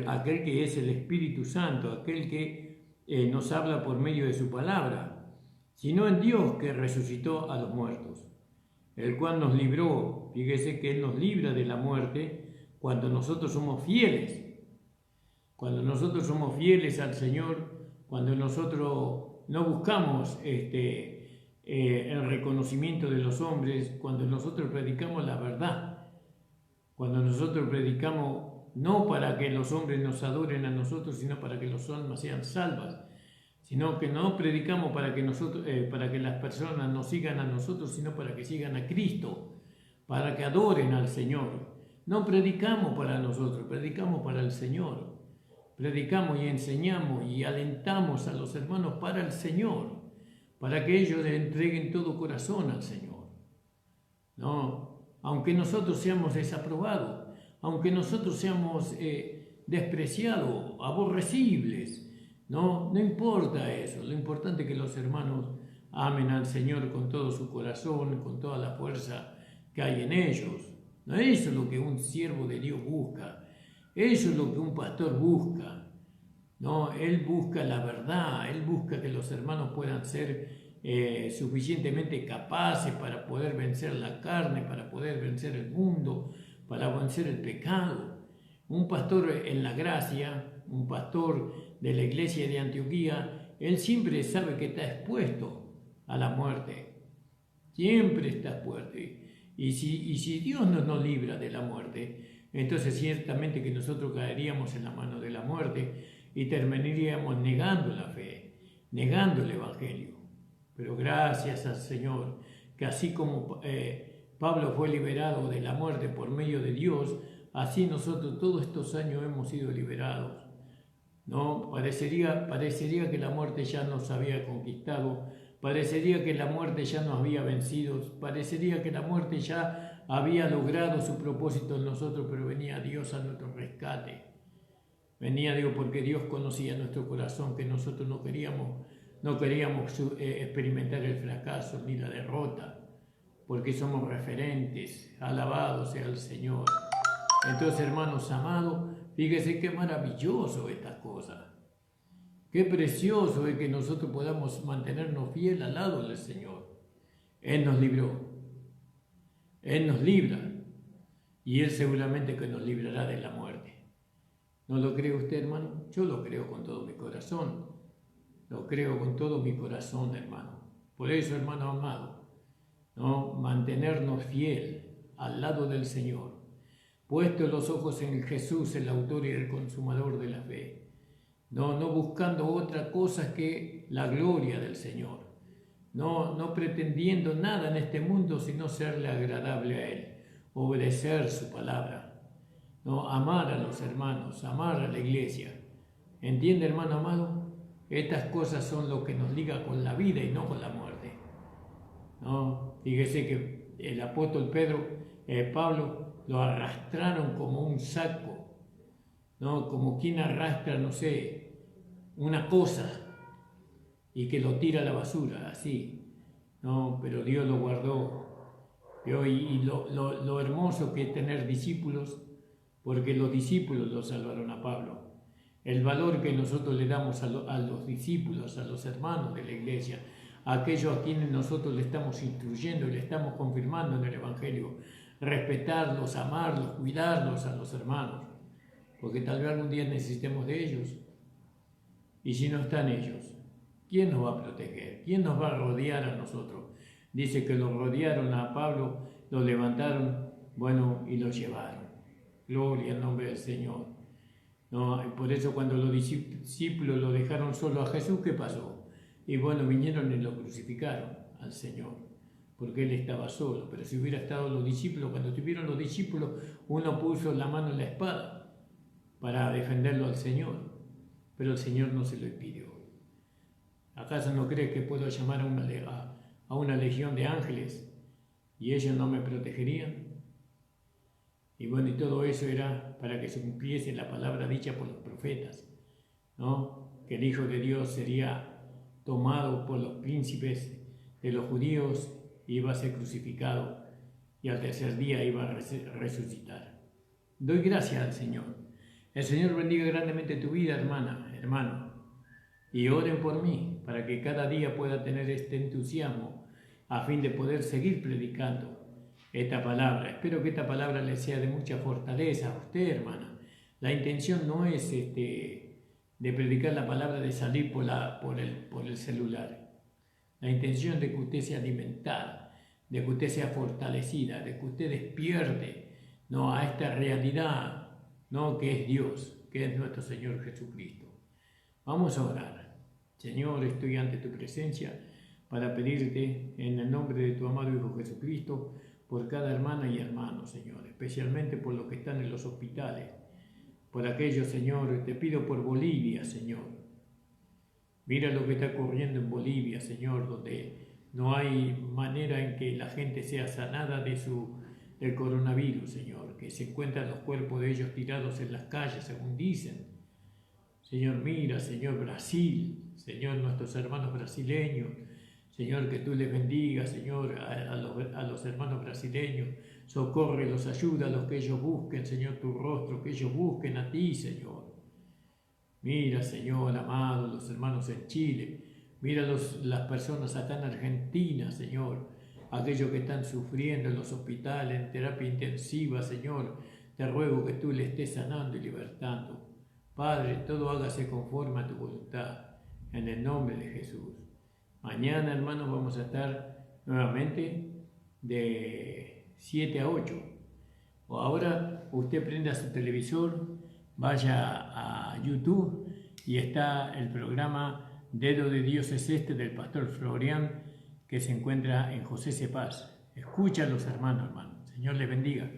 aquel que es el Espíritu Santo, aquel que nos habla por medio de su palabra, sino en Dios que resucitó a los muertos, el cual nos libró. Fíjese que Él nos libra de la muerte cuando nosotros somos fieles. Cuando nosotros somos fieles al Señor, cuando nosotros no buscamos el reconocimiento de los hombres, cuando nosotros predicamos la verdad, cuando nosotros predicamos no para que los hombres nos adoren a nosotros, sino para que los almas sean salvas, sino que no predicamos para que las personas nos sigan a nosotros, sino para que sigan a Cristo, para que adoren al Señor. No predicamos para nosotros, predicamos para el Señor. Predicamos y enseñamos y alentamos a los hermanos para el Señor, para que ellos le entreguen todo corazón al Señor. No, aunque nosotros seamos desaprobados, aunque nosotros seamos despreciados, aborrecibles, no importa eso. Lo importante es que los hermanos amen al Señor con todo su corazón, con toda la fuerza que hay en ellos. No, eso es lo que un siervo de Dios busca. Eso es lo que un pastor busca. No, él busca la verdad, él busca que los hermanos puedan ser suficientemente capaces para poder vencer la carne, para poder vencer el mundo, para vencer el pecado. Un pastor en la gracia, un pastor de la iglesia de Antioquía, él siempre sabe que está expuesto a la muerte. Siempre está expuesto. Y si Dios no nos libra de la muerte, entonces ciertamente que nosotros caeríamos en la mano de la muerte y terminaríamos negando la fe, negando el Evangelio. Pero gracias al Señor, que así como Pablo fue liberado de la muerte por medio de Dios, así nosotros todos estos años hemos sido liberados. ¿No? Parecería que la muerte ya nos había conquistado, parecería que la muerte ya nos había vencido, parecería que la muerte ya había logrado su propósito en nosotros, pero venía Dios a nuestro rescate. Venía Dios porque Dios conocía nuestro corazón, que nosotros no queríamos experimentar el fracaso ni la derrota, porque somos referentes. Alabado sea el Señor. Entonces, hermanos amados, fíjese qué maravilloso estas cosas. Qué precioso es que nosotros podamos mantenernos fieles al lado del Señor. Él nos libró. Él nos libra. Y Él seguramente que nos librará de la muerte. ¿No lo cree usted, hermano? Yo lo creo con todo mi corazón. Lo creo con todo mi corazón, hermano. Por eso, hermano amado, ¿no? Mantenernos fiel al lado del Señor. Puesto los ojos en Jesús, el autor y el consumador de la fe. No buscando otra cosa que la gloria del Señor. No pretendiendo nada en este mundo, sino serle agradable a Él. Obedecer su palabra. No amar a los hermanos, amar a la iglesia. ¿Entiende, hermano amado? Estas cosas son lo que nos liga con la vida y no con la muerte. ¿No? Fíjese que el apóstol Pablo, lo arrastraron como un saco, ¿no? Como quien arrastra, no sé, una cosa y que lo tira a la basura, así, ¿no? Pero Dios lo guardó. Y lo hermoso que es tener discípulos, porque los discípulos lo salvaron a Pablo. El valor que nosotros le damos a los discípulos, a los hermanos de la iglesia, a aquellos a quienes nosotros le estamos instruyendo y le estamos confirmando en el Evangelio, respetarlos, amarlos, cuidarlos a los hermanos, porque tal vez algún día necesitemos de ellos. Y si no están ellos, ¿quién nos va a proteger? ¿Quién nos va a rodear a nosotros? Dice que lo rodearon a Pablo, lo levantaron, bueno, y lo llevaron. Gloria al nombre del Señor. No, por eso cuando los discípulos lo dejaron solo a Jesús, ¿qué pasó? Y bueno, vinieron y lo crucificaron al Señor, porque Él estaba solo. Pero si hubiera estado los discípulos, cuando estuvieron los discípulos, uno puso la mano en la espada para defenderlo al Señor, pero el Señor no se lo impidió. ¿Acaso no cree que puedo llamar a una legión de ángeles y ellos no me protegerían? Y bueno, y todo eso era para que se cumpliese la palabra dicha por los profetas, ¿no? Que el Hijo de Dios sería tomado por los príncipes de los judíos, iba a ser crucificado y al tercer día iba a resucitar. Doy gracias al Señor. El Señor bendiga grandemente tu vida, hermana, hermano. Y oren por mí para que cada día pueda tener este entusiasmo a fin de poder seguir predicando esta palabra. Espero que esta palabra le sea de mucha fortaleza a usted, hermana. La intención no es de predicar la palabra, de salir por el celular. La intención es de que usted sea alimentada, de que usted sea fortalecida, de que usted despierte, ¿no?, a esta realidad, ¿no?, que es Dios, que es nuestro Señor Jesucristo. Vamos a orar. Señor, estoy ante tu presencia para pedirte en el nombre de tu amado Hijo Jesucristo por cada hermana y hermano, Señor, especialmente por los que están en los hospitales, por aquellos, Señor, te pido por Bolivia, Señor. Mira lo que está ocurriendo en Bolivia, Señor, donde no hay manera en que la gente sea sanada del coronavirus, Señor, que se encuentran los cuerpos de ellos tirados en las calles, según dicen. Señor, mira, Señor, Brasil, Señor, nuestros hermanos brasileños, Señor, que tú les bendigas, Señor, a los hermanos brasileños, socórrelos, ayuda a los que ellos busquen, Señor, tu rostro, que ellos busquen a ti, Señor. Mira, Señor, amado, los hermanos en Chile, mira las personas acá en Argentina, Señor, aquellos que están sufriendo en los hospitales, en terapia intensiva, Señor, te ruego que tú les estés sanando y libertando. Padre, todo hágase conforme a tu voluntad, en el nombre de Jesús. Mañana, hermanos, vamos a estar nuevamente de 7 a 8. O ahora usted prenda su televisor, vaya a YouTube y está el programa Dedo de Dios es este del pastor Florian, que se encuentra en José Cepaz. Escucha a los hermanos. Señor les bendiga.